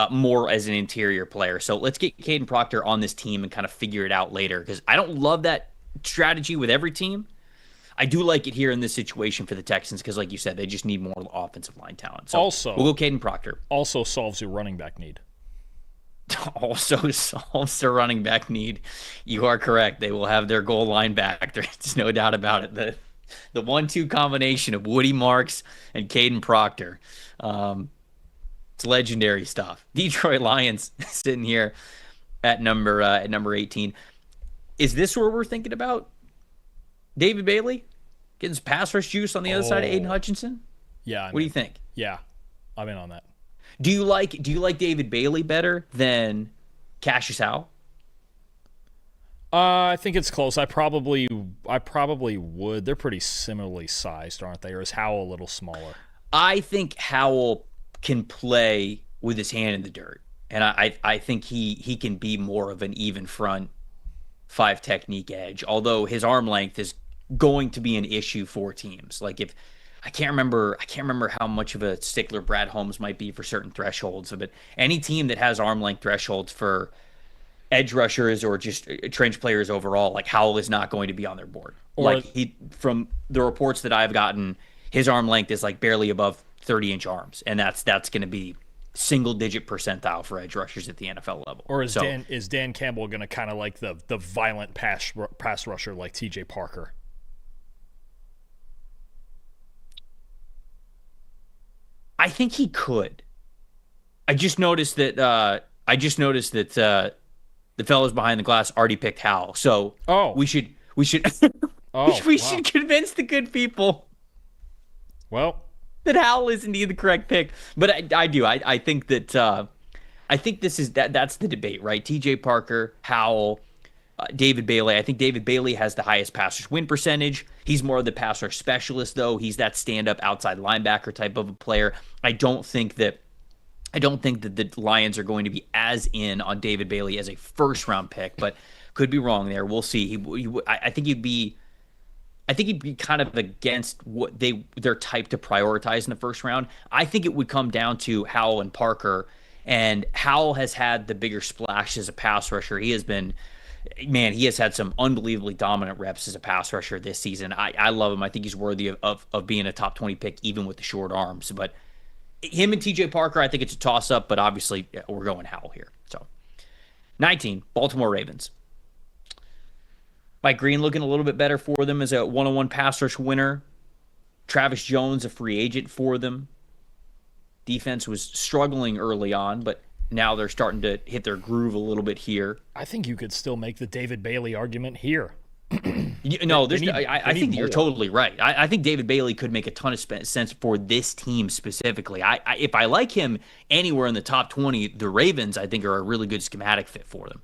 more as an interior player. So let's get Caden Proctor on this team and kind of figure it out later because I don't love that strategy with every team. I do like it here in this situation for the Texans because, like you said, they just need more offensive line talent. So also, we'll go Caden Proctor. Also solves your running back need. Also solves their running back need. You are correct. They will have their goal line back. There's no doubt about it. The 1-2 combination of Woody Marks and Caden Proctor. It's legendary stuff. Detroit Lions sitting here at number 18. Is this where we're thinking about David Bailey getting his pass rush juice on the other side of Aiden Hutchinson? Yeah. What do you think? Yeah, I'm in on that. Do you like David Bailey better than Cassius Howell? I think it's close. I probably would. They're pretty similarly sized, aren't they? Or is Howell a little smaller? I think Howell can play with his hand in the dirt, and I think he can be more of an even front 5 technique edge. Although his arm length is going to be an issue for teams. Like if I can't remember how much of a stickler Brad Holmes might be for certain thresholds, but any team that has arm length thresholds for edge rushers or just trench players overall, like Howell is not going to be on their board. From the reports that I've gotten, his arm length is like barely above 30-inch arms, and that's going to be single-digit percentile for edge rushers at the NFL level. Or is Dan Campbell going to kind of like the violent pass rusher like T.J. Parker? I think he could. I just noticed that the fellows behind the glass already picked Howell. So we should Oh, we wow. should convince the good people Well, that Howell is indeed the correct pick. But I do. I think that I think this is that's the debate, right? TJ Parker, Howell, David Bailey. I think David Bailey has the highest pass rush win percentage. He's more of the pass rush specialist, though. He's that stand-up outside linebacker type of a player. I don't think that the Lions are going to be as in on David Bailey as a first-round pick, but could be wrong there. We'll see. I think he'd be kind of against what their type to prioritize in the first round. I think it would come down to Howell and Parker, and Howell has had the bigger splash as a pass rusher. He has had some unbelievably dominant reps as a pass rusher this season. I love him. I think he's worthy of being a top 20 pick, even with the short arms. But him and TJ Parker, I think it's a toss-up, but obviously we're going Howell here. So 19, Baltimore Ravens. Mike Green looking a little bit better for them as a one-on-one pass rush winner. Travis Jones, a free agent for them. Defense was struggling early on, but now they're starting to hit their groove a little bit here. I think you could still make the David Bailey argument here. I think you're totally right. I think David Bailey could make a ton of sense for this team specifically. If I like him anywhere in the top 20, the Ravens, I think, are a really good schematic fit for them.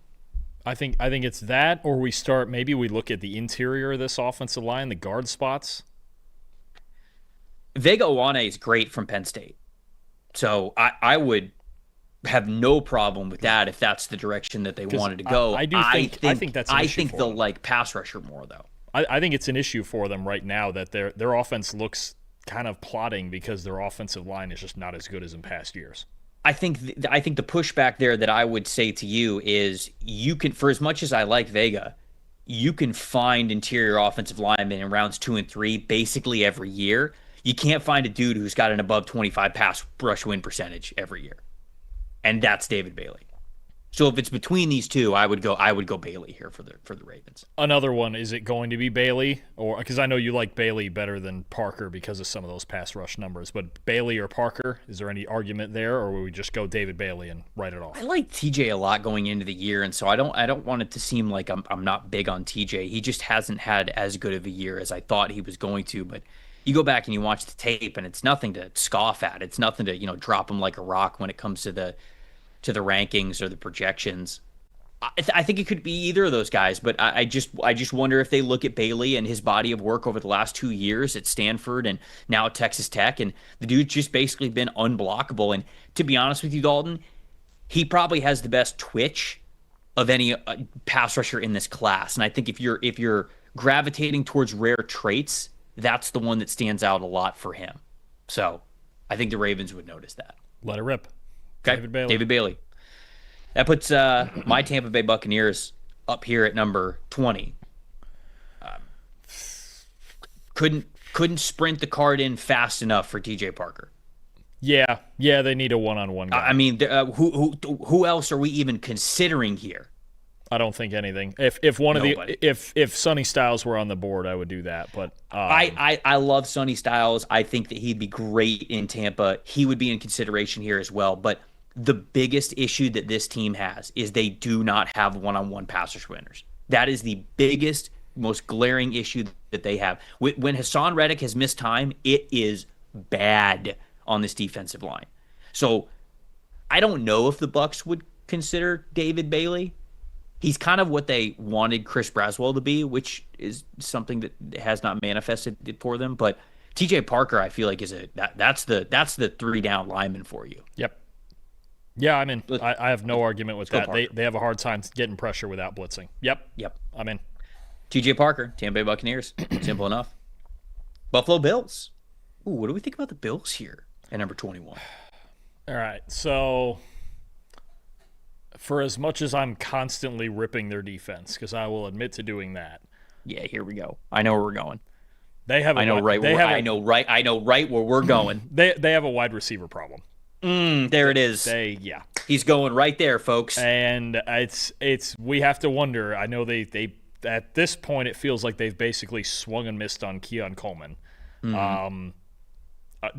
I think it's that, or maybe we look at the interior of this offensive line, the guard spots. Vega Owane is great from Penn State. So I would have no problem with that if that's the direction that they wanted to go. I think that's an issue for they'll them. like pass rusher more, though. I think it's an issue for them right now that their offense looks kind of plotting because their offensive line is just not as good as in past years. I think the pushback there that I would say to you is you can, for as much as I like Vega, you can find interior offensive linemen in rounds 2 and 3 basically every year. You can't find a dude who's got an above 25 pass rush win percentage every year, and that's David Bailey. So if it's between these two, I would go Bailey here for the Ravens. Another one, is it going to be Bailey, or because I know you like Bailey better than Parker because of some of those pass rush numbers, but Bailey or Parker, is there any argument there, or will we just go David Bailey and write it off? I like TJ a lot going into the year, and so I don't want it to seem like I'm not big on TJ. He just hasn't had as good of a year as I thought he was going to, but you go back and you watch the tape, and it's nothing to scoff at. It's nothing to drop him like a rock when it comes to the rankings or the projections. I think it could be either of those guys, but I just wonder if they look at Bailey and his body of work over the last 2 years at Stanford and now at Texas Tech, and the dude's just basically been unblockable. And to be honest with you, Dalton, he probably has the best twitch of any pass rusher in this class. And I think if you're gravitating towards rare traits, that's the one that stands out a lot for him. So I think the Ravens would notice that. Let it rip. Okay. David Bailey. That puts my Tampa Bay Buccaneers up here at number 20. Couldn't sprint the card in fast enough for TJ Parker. Yeah, they need a one-on-one guy. I mean, who else are we even considering here? I don't think anything. If Sonny Styles were on the board, I would do that. But I love Sonny Styles. I think that he'd be great in Tampa. He would be in consideration here as well. But the biggest issue that this team has is they do not have one-on-one pass rush winners. That is the biggest, most glaring issue that they have. When Hassan Reddick has missed time, it is bad on this defensive line. So I don't know if the Bucs would consider David Bailey. He's kind of what they wanted Chris Braswell to be, which is something that has not manifested for them. But TJ Parker, I feel like that's the 3-down lineman for you. Yep. Yeah, I'm in. I have no argument with that. They have a hard time getting pressure without blitzing. Yep. I'm in. TJ Parker, Tampa Bay Buccaneers. Simple enough. Buffalo Bills. Ooh, what do we think about the Bills here at number 21? All right, so for as much as I'm constantly ripping their defense, because I will admit to doing that. Yeah, here we go. I know where we're going. I know right where we're going. They have a wide receiver problem. There it is. He's going right there, folks. And it's we have to wonder. I know they at this point it feels like they've basically swung and missed on Keon Coleman. Mm-hmm.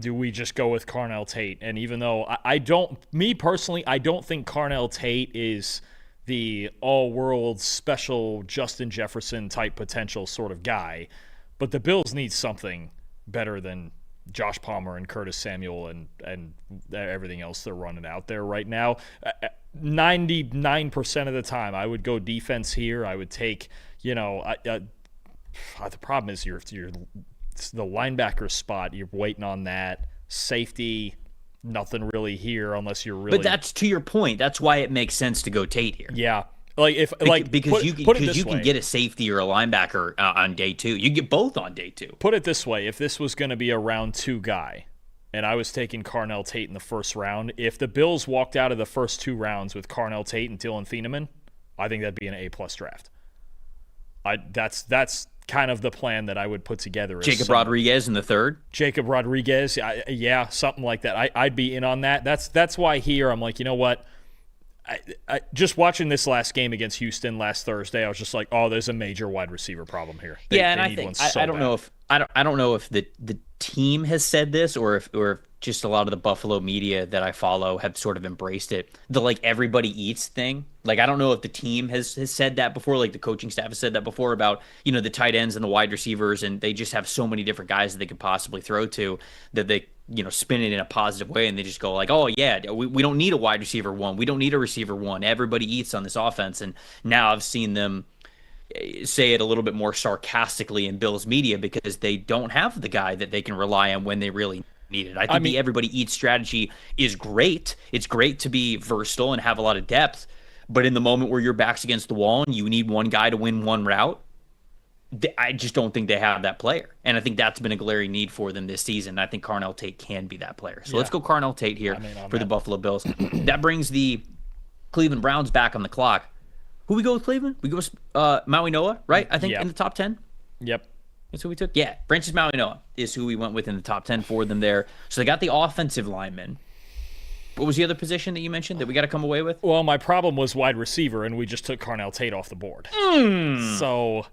Do we just go with Carnell Tate? And even though I don't think Carnell Tate is the all-world special Justin Jefferson type potential sort of guy. But the Bills need something better than Josh Palmer and Curtis Samuel and everything else they're running out there right now. 99% of the time, I would go defense here. I would take, the problem is the linebacker spot. You're waiting on that. Safety, nothing really here unless you're really. But that's to your point. That's why it makes sense to go Tate here. Yeah. Because you can get a safety or a linebacker on day 2. You get both on day 2. Put it this way: if this was going to be a round 2 guy, and I was taking Carnell Tate in the first round, if the Bills walked out of the first 2 rounds with Carnell Tate and Dylan Thieneman, I think that'd be an A+ draft. That's kind of the plan that I would put together. Jacob Rodriguez in the 3rd. Jacob Rodriguez, yeah, something like that. I'd be in on that. That's why here I'm like, you know what? I just watching this last game against Houston last Thursday, I was just like, oh, there's a major wide receiver problem here. I think I don't know if the team has said this or if just a lot of the Buffalo media that I follow have sort of embraced it. The everybody eats thing. I don't know if the team has said that before, the coaching staff has said that before about, the tight ends and the wide receivers, and they just have so many different guys that they could possibly throw to that they, spin it in a positive way, and they just go oh yeah, we don't need a wide receiver 1. We don't need a receiver 1. Everybody eats on this offense. And now I've seen them say it a little bit more sarcastically in Bills media because they don't have the guy that they can rely on when they really need it. I think the everybody eats strategy is great. It's great to be versatile and have a lot of depth, but in the moment where your back's against the wall and you need one guy to win one route, I just don't think they have that player. And I think that's been a glaring need for them this season. I think Carnell Tate can be that player. So let's go Carnell Tate here for the Buffalo Bills. That brings the Cleveland Browns back on the clock. Who we go with Cleveland? We go with Maui Noah, right? I think in the top 10. Yep. That's who we took? Yeah. Francis Maui Noah is who we went with in the top 10 for them there. So they got the offensive lineman. What was the other position that you mentioned that we got to come away with? Well, my problem was wide receiver, and we just took Carnell Tate off the board. So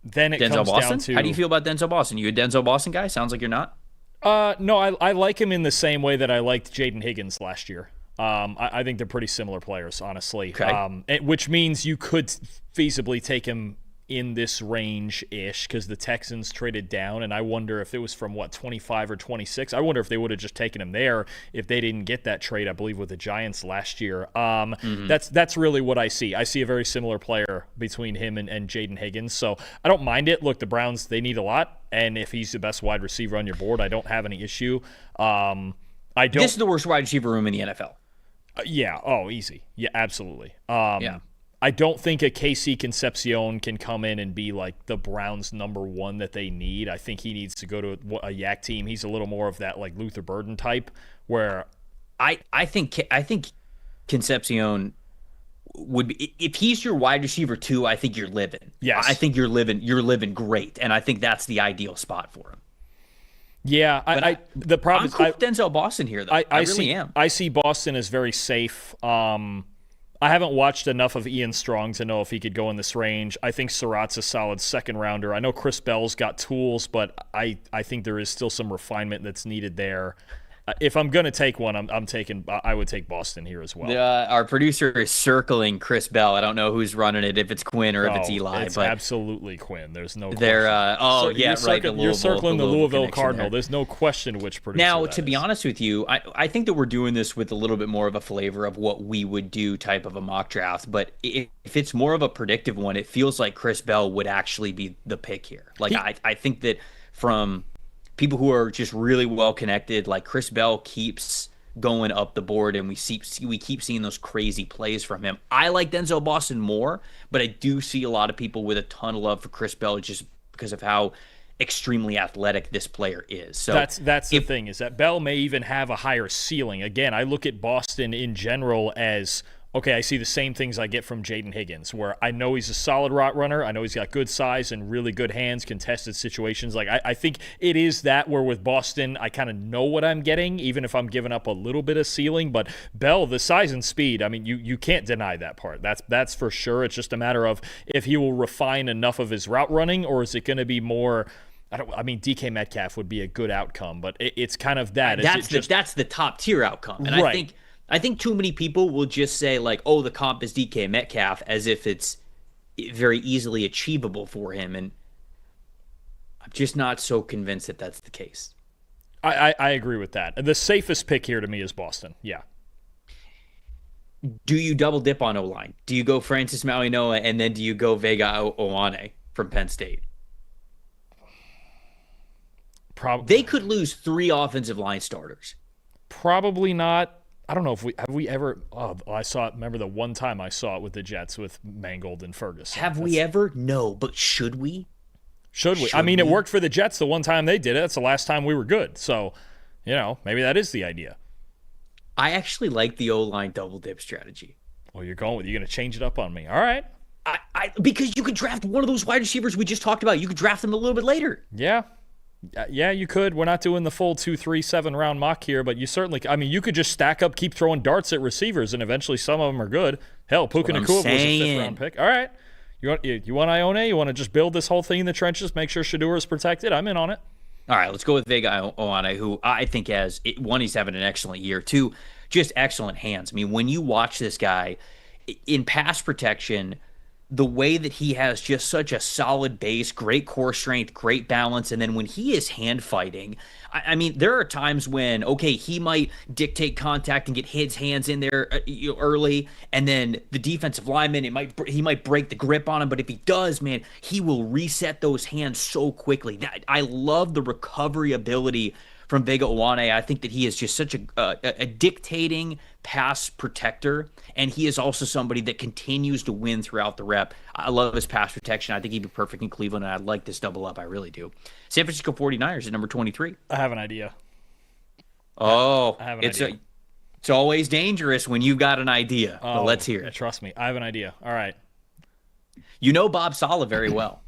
then it Denzel comes Boston? down to... How do you feel about Denzel Boston? You a Denzel Boston guy? Sounds like you're not. No, I like him in the same way that I liked Jaden Higgins last year. I think they're pretty similar players, honestly. Okay. Which means you could feasibly take him in this range-ish because the Texans traded down, and I wonder if it was from, 25 or 26? I wonder if they would have just taken him there if they didn't get that trade, I believe, with the Giants last year. That's really what I see. I see a very similar player between him and Jaden Higgins, so I don't mind it. Look, the Browns, they need a lot, and if he's the best wide receiver on your board, I don't have any issue. This is the worst wide receiver room in the NFL. Yeah. Oh, easy. Yeah, absolutely. I don't think a KC Concepcion can come in and be like the Browns' number 1 that they need. I think he needs to go to a yak team. He's a little more of that Luther Burden type where I think Concepcion would be, if he's your wide receiver 2, I think you're living. Yes. I think you're living great, and I think that's the ideal spot for him. Yeah, the problem is Denzel Boston here though. I really am. I see Boston as very safe. I haven't watched enough of Ian Strong to know if he could go in this range. I think Surratt's a solid second rounder. I know Chris Bell's got tools, but I think there is still some refinement that's needed there. If I'm going to take one, I would take Boston here as well. Our producer is circling Chris Bell. I don't know who's running it, if it's Quinn or if it's Eli. It's absolutely Quinn. There's no question. You're circling the Louisville Cardinal. There's no question which producer Now, to be honest with you, I think that we're doing this with a little bit more of a flavor of what we would do type of a mock draft. But if it's more of a predictive one, it feels like Chris Bell would actually be the pick here. I think that from people who are just really well connected, like Chris Bell keeps going up the board, and we keep seeing those crazy plays from him. I like Denzel Boston more, but I do see a lot of people with a ton of love for Chris Bell just because of how extremely athletic this player is. So that's the thing, is that Bell may even have a higher ceiling. Again, I look at Boston in general as, okay, I see the same things I get from Jaden Higgins, where I know he's a solid route runner. I know he's got good size and really good hands, contested situations. I think it is that where with Boston, I kind of know what I'm getting, even if I'm giving up a little bit of ceiling. But Bell, the size and speed, I mean, you can't deny that part. That's for sure. It's just a matter of if he will refine enough of his route running, or is it going to be more... DK Metcalf would be a good outcome, but it's kind of that. That's the top tier outcome. And right. I think I think too many people will just say like, "Oh, the comp is DK Metcalf," as if it's very easily achievable for him, and I'm just not so convinced that that's the case. I agree with that. The safest pick here to me is Boston. Yeah. Do you double dip on O-line? Do you go Francis Mauigoa and then do you go Vega Owane from Penn State? They could lose 3 offensive line starters. Probably not. I don't know if we ever. Oh, I saw it. Remember the one time I saw it with the Jets with Mangold and Ferguson. Have we ever? No, but should we? Should we? I mean, it worked for the Jets the one time they did it. That's the last time we were good. So, maybe that is the idea. I actually like the O-line double dip strategy. Well, you're going to change it up on me. All right. Because you could draft one of those wide receivers we just talked about. You could draft them a little bit later. Yeah. Yeah, you could. We're not doing the full 2, 3, 7 round mock here, but you certainly. I mean, you could just stack up, keep throwing darts at receivers, and eventually some of them are good. Hell, Puka Nacua was a 5th round pick. All right. You want Ione? You want to just build this whole thing in the trenches, make sure Shedeur is protected? I'm in on it. All right, let's go with Vega Owane, who I think he's having an excellent year. 2, just excellent hands. I mean, when you watch this guy in pass protection, the way that he has just such a solid base, great core strength, great balance, and then when he is hand fighting, I mean, there are times when, okay, he might dictate contact and get his hands in there early, and then the defensive lineman, he might break the grip on him, but if he does, man, he will reset those hands so quickly. I love the recovery ability from Vega Owane. I think that he is just such a dictating pass protector, and he is also somebody that continues to win throughout the rep. I love his pass protection. I think he'd be perfect in Cleveland, and I'd like this double up. I really do. San Francisco 49ers at number 23. I have an idea. Oh, I have an idea. It's always dangerous when you've got an idea, but let's hear it. Trust me, I have an idea. All right. You know Bob Saleh very well.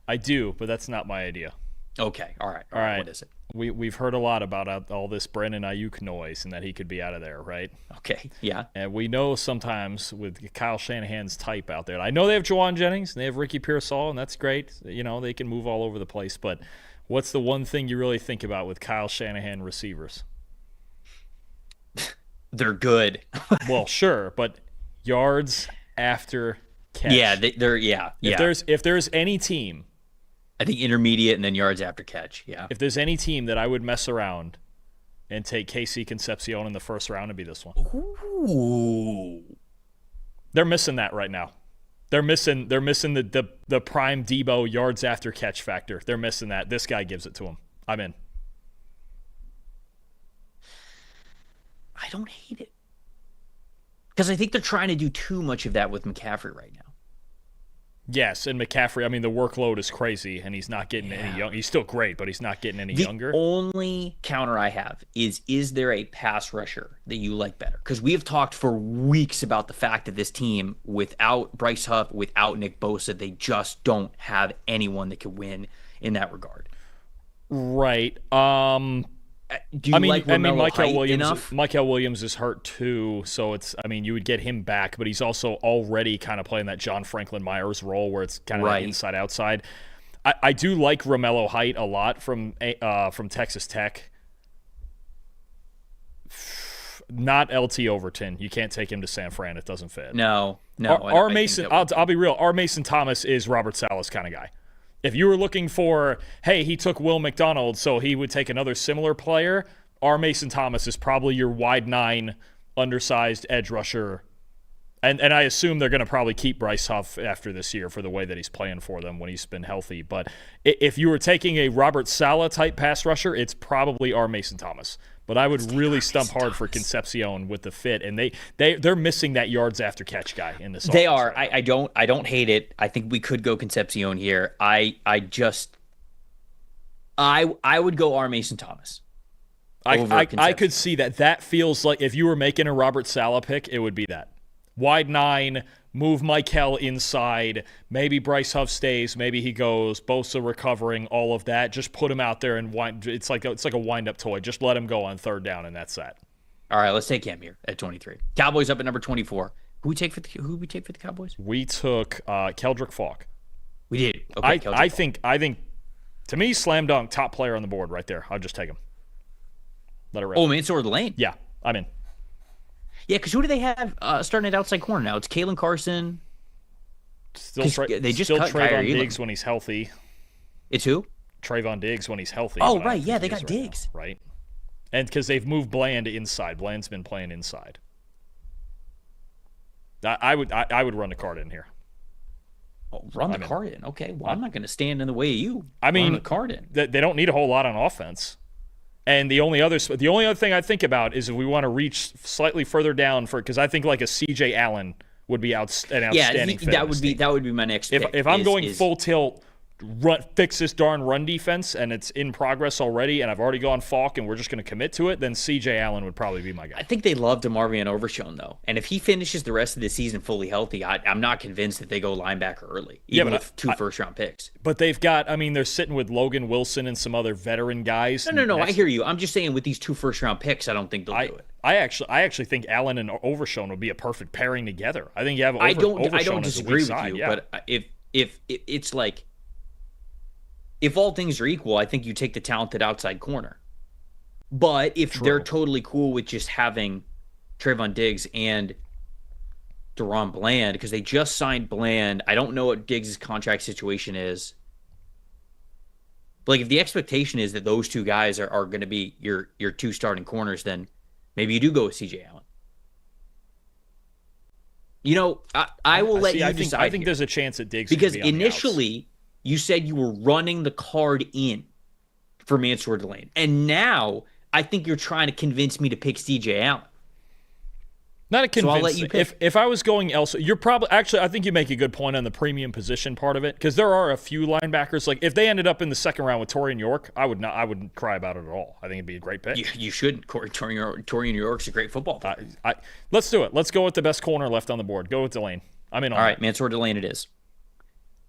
I do, but that's not my idea. Okay, all right. What is it? We've heard a lot about all this Brandon Ayuk noise and that he could be out of there, right? Okay, yeah. And we know sometimes with Kyle Shanahan's type out there. I know they have Jawan Jennings and they have Ricky Pearsall, and that's great. They can move all over the place. But what's the one thing you really think about with Kyle Shanahan receivers? They're good. Well, sure, but yards after catch. Yeah, they're If there's any team, I think intermediate and then yards after catch. Yeah. If there's any team that I would mess around and take KC Concepcion in the first round, it'd be this one. Ooh. They're missing that right now. They're missing the prime Debo yards after catch factor. They're missing that. This guy gives it to them. I'm in. I don't hate it. Because I think they're trying to do too much of that with McCaffrey right now. Yes, and McCaffrey, I mean, the workload is crazy, and he's not getting any young. He's still great, but he's not getting any younger. The only counter I have is there a pass rusher that you like better? Because we have talked for weeks about the fact that this team, without Bryce Huff, without Nick Bosa, they just don't have anyone that can win in that regard. Right. Do you like Michael Williams enough? Michael Williams is hurt too, so you would get him back, but he's also already kind of playing that John Franklin Myers role where it's kind of like inside outside. I do like Romello Height a lot from Texas Tech. Not LT Overton. You can't take him to San Fran. It doesn't fit. No. R. Mason. I'll be real. R. Mason Thomas is Robert Saleh's kind of guy. If you were looking for, hey, he took Will McDonald, so he would take another similar player, R. Mason Thomas is probably your wide 9, undersized edge rusher. And I assume they're going to probably keep Bryce Huff after this year for the way that he's playing for them when he's been healthy. But if you were taking a Robert Saleh type pass rusher, it's probably R. Mason Thomas. But I would really stump hard for Concepcion with the fit, and they're missing that yards after catch guy in this. They are. Right, I don't hate it. I think we could go Concepcion here. I would go R. Mason Thomas. I could see that. That feels like if you were making a Robert Saleh pick, it would be that wide 9. Move Michael inside. Maybe Bryce Huff stays. Maybe he goes. Bosa recovering. All of that. Just put him out there and wind. It's like a wind-up toy. Just let him go on third down, and that's that. All right, let's take him here at 23. Cowboys up at number 24. Who we take for the Cowboys? We took Keldrick Falk. We did. Okay, I think to me, slam dunk, top player on the board right there. I'll just take him. Let it rip. Oh, Mansour Lane. Yeah, I'm in. Yeah, because who do they have starting at outside corner now? It's Kalen Carson. They just cut Trayvon Diggs when he's healthy. It's who? Trayvon Diggs when he's healthy. Oh, right. Yeah, they got Diggs. Right. And because they've moved Bland inside. Bland's been playing inside. I would run the card in here. Oh, run the card in. Okay, well, I'm not going to stand in the way of you. I mean, run the card in. They don't need a whole lot on offense. And the only other thing I think about is if we want to reach slightly further down because I think like a CJ Allen would be an outstanding fit. That would be my next pick. If I'm going full tilt, fix this darn run defense, and it's in progress already, and I've already gone Falk, and we're just going to commit to it, then CJ Allen would probably be my guy. I think they love DeMarvion Overshown, though. And if he finishes the rest of the season fully healthy, I'm not convinced that they go linebacker early, even with two first-round picks. But they've got, they're sitting with Logan Wilson and some other veteran guys. No, I hear you. I'm just saying with these two first-round picks, I don't think they'll do it. I actually think Allen and Overshown would be a perfect pairing together. I think you have I don't Overshown disagree with side, you, yeah. but if it's like, if all things are equal, I think you take the talented outside corner. But if they're totally cool with just having Trayvon Diggs and DaRon Bland, because they just signed Bland, I don't know what Diggs' contract situation is. But like, if the expectation is that those two guys are going to be your two starting corners, then maybe you do go with CJ Allen. I will let you decide. I think there's a chance that Diggs because could be on initially you said you were running the card in for Mansour Delane. And now I think you're trying to convince me to pick CJ Allen. Not a convince. So I'll let you pick. If I was going elsewhere, you're probably actually. I think you make a good point on the premium position part of it because there are a few linebackers. Like if they ended up in the second round with Torian York, I wouldn't cry about it at all. I think it'd be a great pick. You shouldn't. Torian York's a great football player. Let's do it. Let's go with the best corner left on the board. Go with Delane. I'm in on all right, Mansour Delane it is.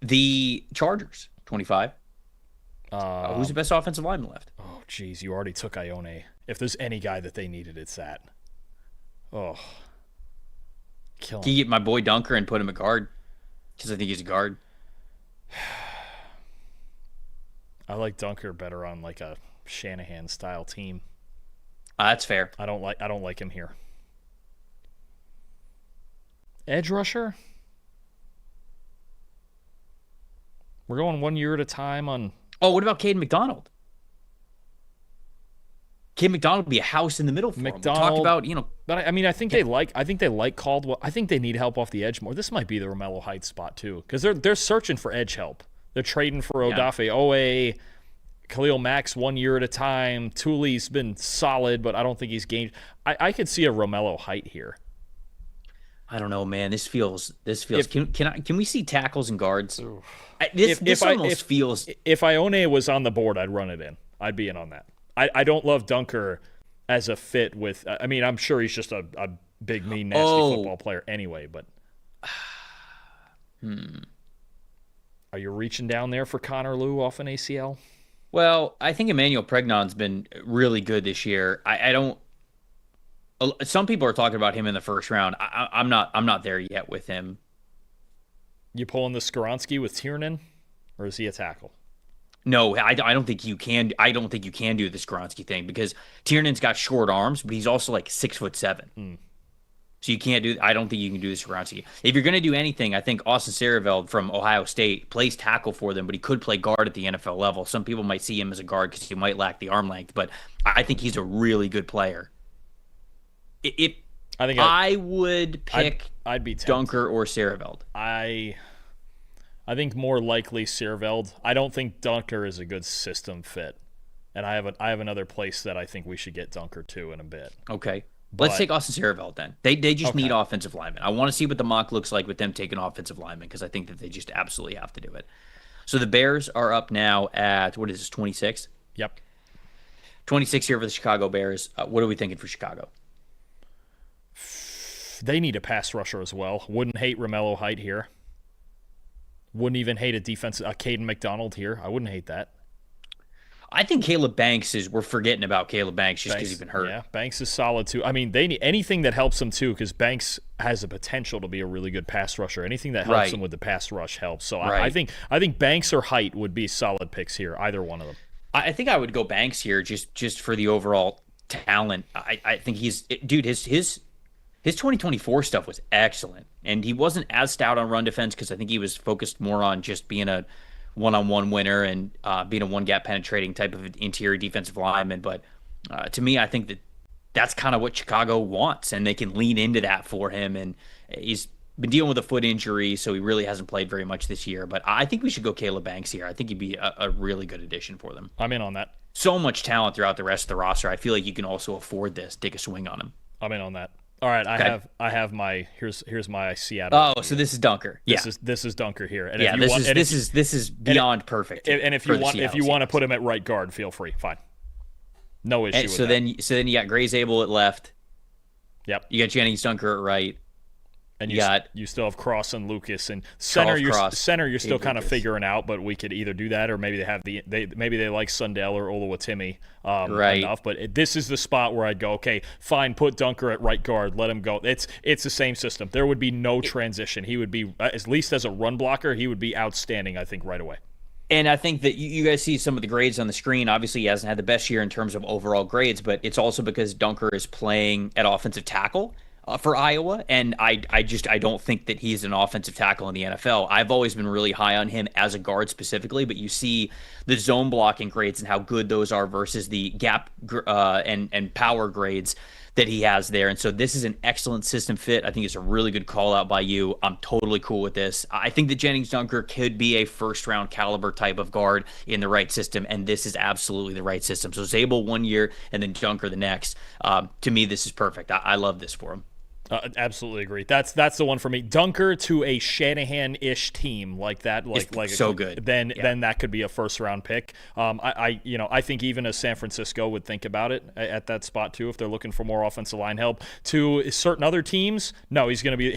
The Chargers, 25. Who's the best offensive lineman left? Oh, geez, you already took Ione. If there's any guy that they needed, it's that. Oh. Kill him. Can you get my boy Dunker and put him at guard? Because I think he's a guard. I like Dunker better on like a Shanahan-style team. That's fair. I don't like him here. Edge rusher? We're going 1 year at a time on... Oh, what about Caden McDonald? Caden McDonald would be a house in the middle for him. We talked about, But I think they like Caldwell. I think they need help off the edge more. This might be the Romello Heights spot too, because they're searching for edge help. They're trading for Odafe Owe, Khalil Mack's 1 year at a time. Thule's been solid, but I don't think he's gained. I could see a Romello Height here. I don't know, man. This feels. Can we see tackles and guards? This almost feels. If Ione was on the board, I'd run it in. I'd be in on that. I don't love Dunker as a fit with. I'm sure he's just a big, mean, nasty football player anyway. But are you reaching down there for Connor Lew off an ACL? Well, I think Emmanuel Pregnon's been really good this year. I don't. Some people are talking about him in the first round. I'm not there yet with him. You pulling the Skoronski with Tiernan, or is he a tackle? No, I don't think you can. I don't think you can do the Skoronski thing because Tiernan's got short arms, but he's also like 6'7". So you can't do. I don't think you can do the Skoronski. If you're going to do anything, I think Austin Sareveld from Ohio State plays tackle for them, but he could play guard at the NFL level. Some people might see him as a guard because he might lack the arm length, but I think he's a really good player. I would pick I'd be tempted. Dunker or Sareveld. I think more likely Sareveld. I don't think Dunker is a good system fit. And I have another place that I think we should get Dunker to in a bit. Okay. Let's take Austin Sareveld then. They just need offensive linemen. I want to see what the mock looks like with them taking offensive linemen because I think that they just absolutely have to do it. So the Bears are up now at, what is this, 26? Yep. 26 here for the Chicago Bears. What are we thinking for Chicago? They need a pass rusher as well. Wouldn't hate Romello Height here. Wouldn't even hate a defensive Caden McDonald here. I wouldn't hate that. I think Caleb Banks we're forgetting about Caleb Banks just because he's been hurt. Yeah, Banks is solid too. They need anything that helps them too because Banks has the potential to be a really good pass rusher. Anything that helps them with the pass rush helps. So I think Banks or Height would be solid picks here, either one of them. I think I would go Banks here just for the overall talent. I think his His 2024 stuff was excellent, and he wasn't as stout on run defense because I think he was focused more on just being a one-on-one winner and being a one-gap penetrating type of interior defensive lineman. But to me, I think that that's kind of what Chicago wants, and they can lean into that for him. And he's been dealing with a foot injury, so he really hasn't played very much this year. But I think we should go Caleb Banks here. I think he'd be a really good addition for them. I'm in on that. So much talent throughout the rest of the roster. I feel like you can also afford this. Take a swing on him. I'm in on that. All right, Okay. I have my here's my Seattle. Oh, so this is Dunker. Yeah, this is Dunker here. And yeah. if you This is beyond perfect. And if you want to put him at right guard, feel free. Fine, no issue. And so then you got Gray's-Able at left. Yep. You got Jennings Dunker at right. And you still have Cross and Lucas and center. You're still kind of figuring out, but we could either do that or maybe they like Sundell or Oluwatimi enough. But this is the spot where I'd go, okay, fine, put Dunker at right guard, let him go. It's the same system. There would be no transition. He would be, at least as a run blocker, he would be outstanding, I think, right away. And I think that you guys see some of the grades on the screen. Obviously, he hasn't had the best year in terms of overall grades, but it's also because Dunker is playing at offensive tackle for Iowa, and I don't think that he's an offensive tackle in the NFL. I've always been really high on him as a guard specifically, but you see the zone blocking grades and how good those are versus the gap and power grades that he has there. And so this is an excellent system fit. I think it's a really good call out by you. I'm totally cool with this. I think that Jennings Dunker could be a first round caliber type of guard in the right system, and this is absolutely the right system. So Zabel 1 year and then Dunker the next. To me, this is perfect. I love this for him. Absolutely agree. That's the one for me. Dunker to a Shanahan-ish team like that, like so good. Then that could be a first round pick. I think even as San Francisco would think about it at that spot too, if they're looking for more offensive line help. To certain other teams, no, he's gonna be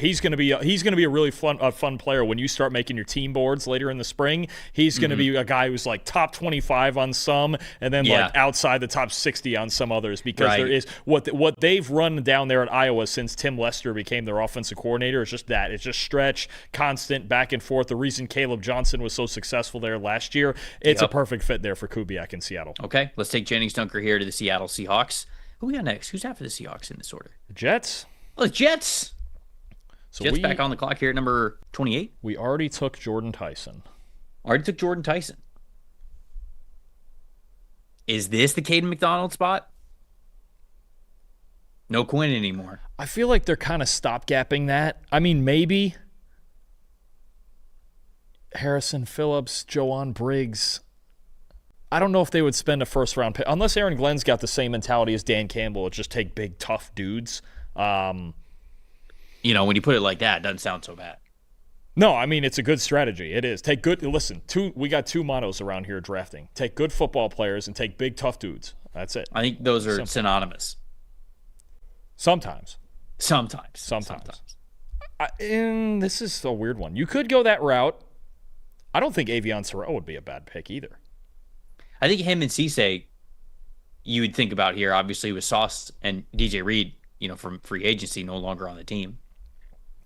a really fun player when you start making your team boards later in the spring. He's gonna be a guy who's like top 25 on some, and then like outside the top 60 on some others, because there is what they've run down there at Iowa since Tim Lester became their offensive coordinator. It's just that. It's just stretch, constant, back and forth. The reason Caleb Johnson was so successful there last year, it's a perfect fit there for Kubiak in Seattle. Okay, let's take Jennings Dunker here to the Seattle Seahawks. Who we got next? Who's after the Seahawks in this order? Jets. Oh, the Jets. So Jets back on the clock here at number 28. We already took Jordan Tyson. Is this the Caden McDonald spot? No Quinn anymore. I feel like they're kind of stopgapping that. I mean, maybe Harrison Phillips, Joanne Briggs. I don't know if they would spend a first-round pick. Unless Aaron Glenn's got the same mentality as Dan Campbell. It's just take big, tough dudes. When you put it like that, it doesn't sound so bad. No, I mean, it's a good strategy. It is. We got two mottos around here drafting. Take good football players and take big, tough dudes. That's it. I think those are synonymous. Sometimes. And this is a weird one. You could go that route. I don't think Avion Sorrell would be a bad pick either. I think him and Cisse, you would think about here, obviously, with Sauce and DJ Reed, from free agency, no longer on the team.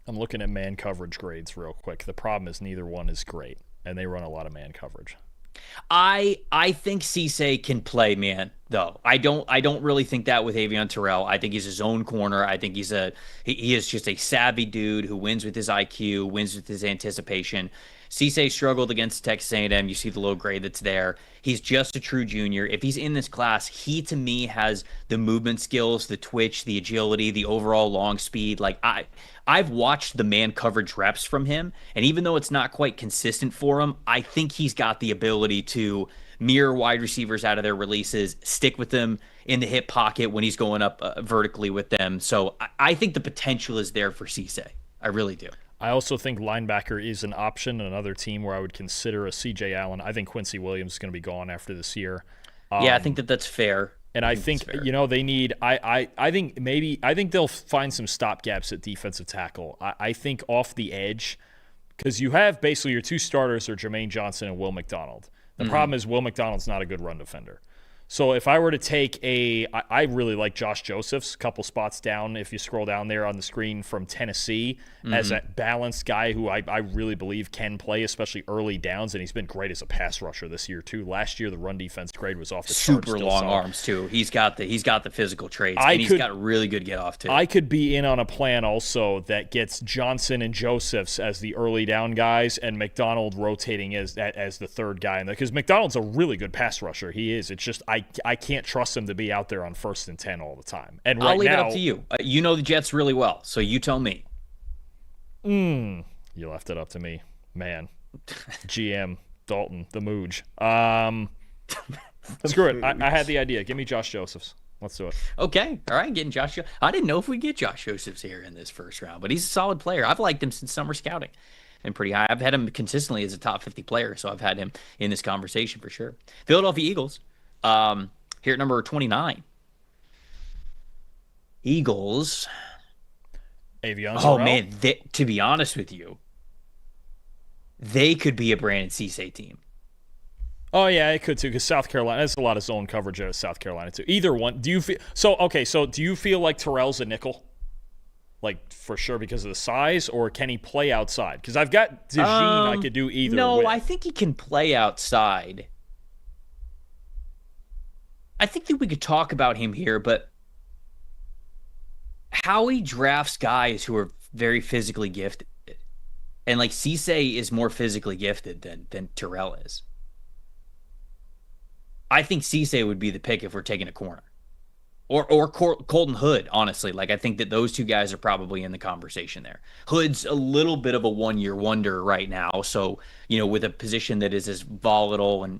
I'm looking at man coverage grades real quick. The problem is neither one is great, and they run a lot of man coverage. I think Cisse can play man, though. I don't really think that with Avion Terrell. I think he's his own corner. I think he is just a savvy dude who wins with his IQ, wins with his anticipation. Cisse struggled against Texas A&M. You see the low grade that's there. He's just a true junior. If he's in this class, he to me has the movement skills, the twitch, the agility, the overall long speed. Like I've watched the man coverage reps from him, and even though it's not quite consistent for him, I think he's got the ability to mirror wide receivers out of their releases, stick with them in the hip pocket when he's going up vertically with them. So I think the potential is there for Cisse. I really do. I also think linebacker is an option. Another team where I would consider a C.J. Allen. I think Quincy Williams is going to be gone after this year. I think that's fair. And I think they need. I think they'll find some stopgaps at defensive tackle. I think off the edge, because you have basically your two starters are Jermaine Johnson and Will McDonald. The problem is Will McDonald's not a good run defender. So if I were to take I really like Josh Josephs, a couple spots down, if you scroll down there on the screen, from Tennessee, as a balanced guy who I really believe can play, especially early downs, and he's been great as a pass rusher this year too. Last year the run defense grade was off the charts. Super long arms too. He's got the physical traits, and he's got really good get off too. I could be in on a plan also that gets Johnson and Josephs as the early down guys, and McDonald rotating as the third guy, because McDonald's a really good pass rusher. He is. It's just I can't trust him to be out there on 1st and 10 all the time. And I'll leave it up to you. You know the Jets really well, so you tell me. You left it up to me, man. GM Dalton, the Mooj. Screw it. I had the idea. Give me Josh Josephs. Let's do it. Okay. All right. Getting Josh. I didn't know if we'd get Josh Josephs here in this first round, but he's a solid player. I've liked him since summer scouting and pretty high. I've had him consistently as a top 50 player, so I've had him in this conversation for sure. Philadelphia Eagles, here at number 29. Eagles. Avion. Oh, man. To be honest with you, they could be a Brandon Cisse team. Oh yeah, it could too, because South Carolina has a lot of zone coverage at South Carolina too. Either one. Do you feel so do you feel like Terrell's a nickel? Like for sure because of the size, or can he play outside? Because I've got DeJean I could do either. No, I think he can play outside. I think that we could talk about him here, but how he drafts guys who are very physically gifted. And like Cisse is more physically gifted than Terrell is. I think Cisse would be the pick if we're taking a corner. Or Colton Hood, honestly. Like, I think that those two guys are probably in the conversation there. Hood's a little bit of a one-year wonder right now. So, with a position that is as volatile and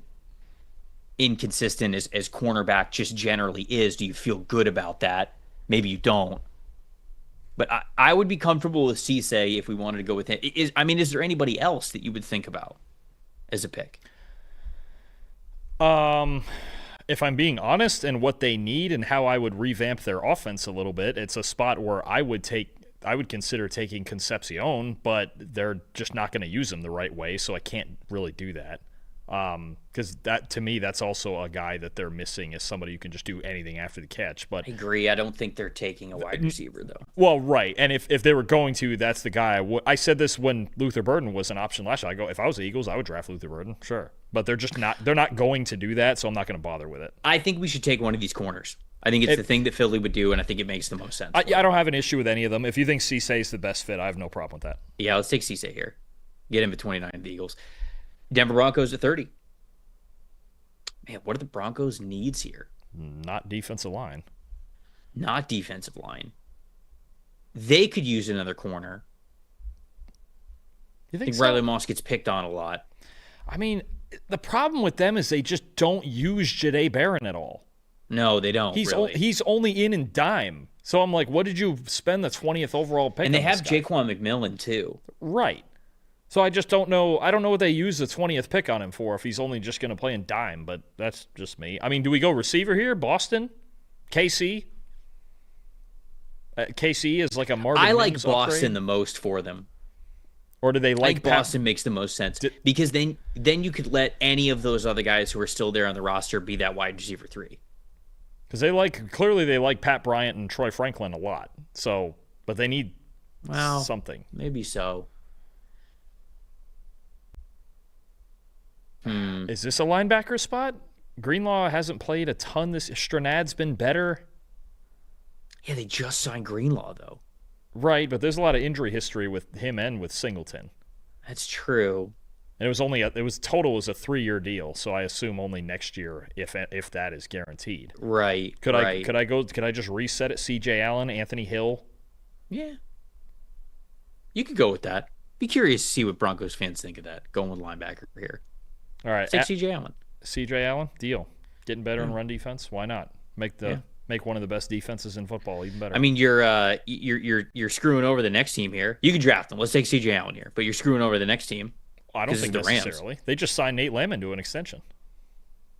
inconsistent as cornerback just generally is, do you feel good about that? Maybe you don't. But I would be comfortable with Cisse if we wanted to go with him. Is there anybody else that you would think about as a pick? If I'm being honest, and what they need and how I would revamp their offense a little bit, it's a spot where I would consider taking Concepcion, but they're just not going to use him the right way, so I can't really do that. Because that, to me, that's also a guy that they're missing, is somebody who can just do anything after the catch. But I agree. I don't think they're taking a wide receiver, though. Well, right. And if they were going to, that's the guy. I said this when Luther Burden was an option last year. I go, if I was the Eagles, I would draft Luther Burden, sure. But they're just not. They're not going to do that, so I'm not going to bother with it. I think we should take one of these corners. I think it's the thing that Philly would do, and I think it makes the most sense. I don't have an issue with any of them. If you think Cisse is the best fit, I have no problem with that. Yeah, let's take Cisse here. Get him at 29 of the Eagles. Denver Broncos at 30. Man, what are the Broncos' needs here? Not defensive line. Not defensive line. They could use another corner. You I think Riley Moss gets picked on a lot. I mean, the problem with them is they just don't use Jahdae Barron at all. No, they don't. He's only in dime. So I'm like, what did you spend the 20th overall pick on? And they have guy? Jaquan McMillan too. Right. So I just don't know. I don't know what they use the 20th pick on him for if he's only just going to play in dime, but that's just me. I mean, do we go receiver here? Boston? KC? KC is like a Marvin I like Mims Boston upgrade? The most for them. Or do they I think Boston makes the most sense because then you could let any of those other guys who are still there on the roster be that wide receiver 3. Because they like Pat Bryant and Troy Franklin a lot. So, but they need something. Maybe so. Is this a linebacker spot? Greenlaw hasn't played a ton. Stranad's been better. Yeah, they just signed Greenlaw though. Right, but there's a lot of injury history with him and with Singleton. That's true. And it was a 3-year deal, so I assume only next year if that is guaranteed. Right. Could I just reset it? C.J. Allen, Anthony Hill. Yeah. You could go with that. Be curious to see what Broncos fans think of that. Going with linebacker here. All right. Take C.J. Allen. C.J. Allen, deal. Getting better in run defense. Why not? Make one of the best defenses in football even better. I mean, you're screwing over the next team here. You can draft them. Let's take C.J. Allen here, but you're screwing over the next team. I don't think necessarily. They just signed Nate Lamon to an extension.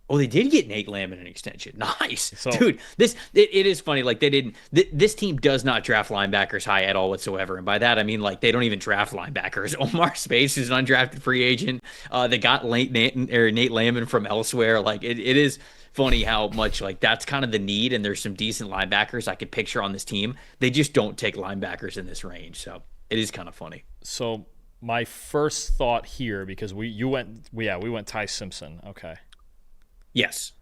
Oh, they did get Nate Lamb in an extension. Nice. So, Dude, it is funny. Like, they didn't, this team does not draft linebackers high at all whatsoever. And by that, I mean, like, they don't even draft linebackers. Omar Space is an undrafted free agent. They got Nate Lamb from elsewhere. Like, it is funny how much, like, that's kind of the need. And there's some decent linebackers I could picture on this team. They just don't take linebackers in this range. So it is kind of funny. So my first thought here, because we went Ty Simpson. Okay. Yes.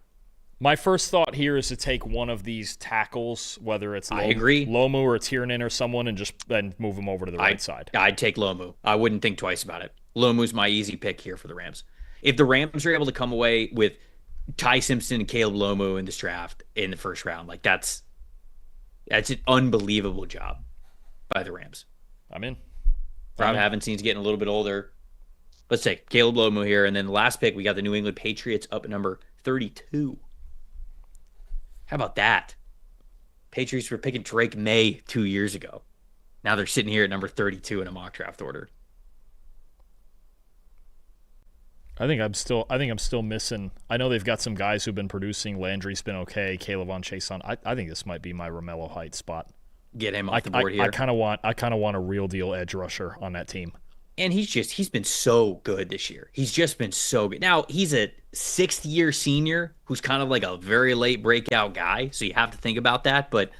My first thought here is to take one of these tackles, whether it's Lomu or Tiernan or someone, and just then move him over to the right side. I'd take Lomu. I wouldn't think twice about it. Lomu's my easy pick here for the Rams. If the Rams are able to come away with Ty Simpson and Caleb Lomu in this draft in the first round, like that's an unbelievable job by the Rams. I'm in. Rob Havenstein's getting a little bit older. Let's take Caleb Lomu here, and then the last pick we got the New England Patriots up at number 32. How about that? Patriots were picking Drake May 2 years ago. Now they're sitting here at number 32 in a mock draft order. I think I'm still missing. I know they've got some guys who've been producing. Landry's been okay. Caleb on Chason. I think this might be my Romello Height spot. Get him off the board here. I kind of want a real deal edge rusher on that team. And he's been so good this year. He's just been so good. Now, he's a sixth-year senior who's kind of like a very late breakout guy, so you have to think about that. But,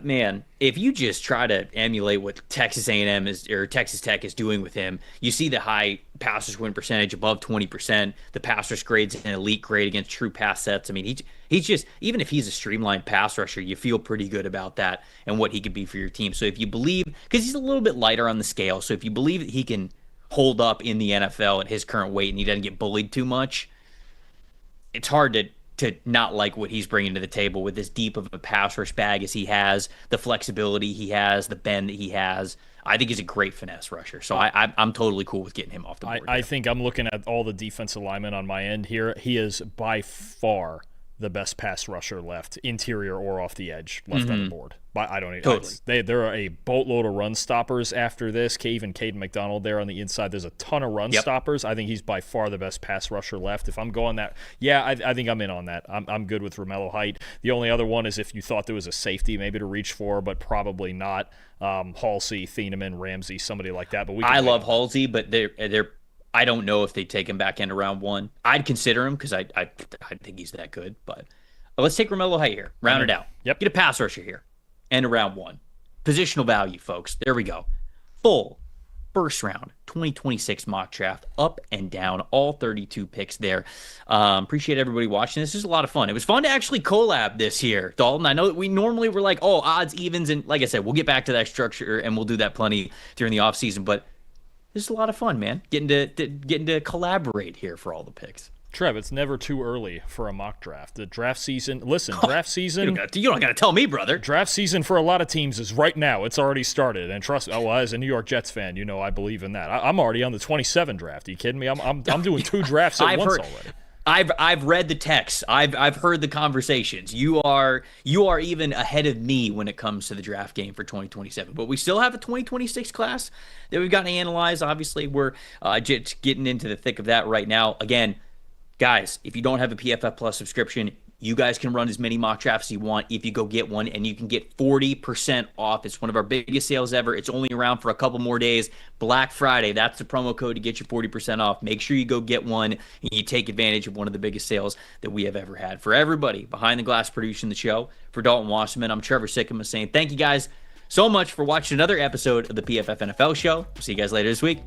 man, if you just try to emulate what Texas A&M or Texas Tech is doing with him, you see the high pass rush win percentage above 20%. The pass rush grade's an elite grade against true pass sets. I mean, he's just, even if he's a streamlined pass rusher, you feel pretty good about that and what he could be for your team. So if you believe, because he's a little bit lighter on the scale, so if you believe that he can hold up in the NFL at his current weight and he doesn't get bullied too much, it's hard to not like what he's bringing to the table with as deep of a pass rush bag as he has, the flexibility he has, the bend that he has. I think he's a great finesse rusher. So I'm totally cool with getting him off the board. I think I'm looking at all the defensive linemen on my end here. He is by far the best pass rusher left, interior or off the edge, left on the board. But I don't even. Totally. There are a boatload of run stoppers after this. Even Caden McDonald there on the inside. There's a ton of run stoppers. I think he's by far the best pass rusher left. If I'm going that, I think I'm in on that. I'm good with Romello Height. The only other one is if you thought there was a safety maybe to reach for, but probably not. Halsey, Thieneman, Ramsey, somebody like that. But I love Halsey, but they're I don't know if they take him back into round one. I'd consider him because I think he's that good. But let's take Romello Height here. Round it out. Yep. Get a pass rusher here. End of round one. Positional value, folks. There we go. Full first round 2026 mock draft, up and down, all 32 picks there. Appreciate everybody watching. This is a lot of fun. It was fun to actually collab this year, Dalton. I know that we normally were like, oh, odds, evens, and like I said, we'll get back to that structure and we'll do that plenty during the offseason. But this is a lot of fun, man. Getting to collaborate here for all the picks. Trev, it's never too early for a mock draft. The draft season, draft season. You don't got to tell me, brother. Draft season for a lot of teams is right now. It's already started. And trust me, as a New York Jets fan, you know I believe in that. I'm already on the 27 draft. Are you kidding me? I'm doing 2 drafts at once already. I've read the texts. I've heard the conversations. You are even ahead of me when it comes to the draft game for 2027. But we still have a 2026 class that we've got to analyze. Obviously, we're just getting into the thick of that right now. Again, guys, if you don't have a PFF Plus subscription, you guys can run as many mock drafts as you want if you go get one, and you can get 40% off. It's one of our biggest sales ever. It's only around for a couple more days. Black Friday, that's the promo code to get you 40% off. Make sure you go get one, and you take advantage of one of the biggest sales that we have ever had. For everybody behind the glass producing the show, for Dalton Wasserman, I'm Trevor Sikkema saying thank you guys so much for watching another episode of the PFF NFL show. We'll see you guys later this week.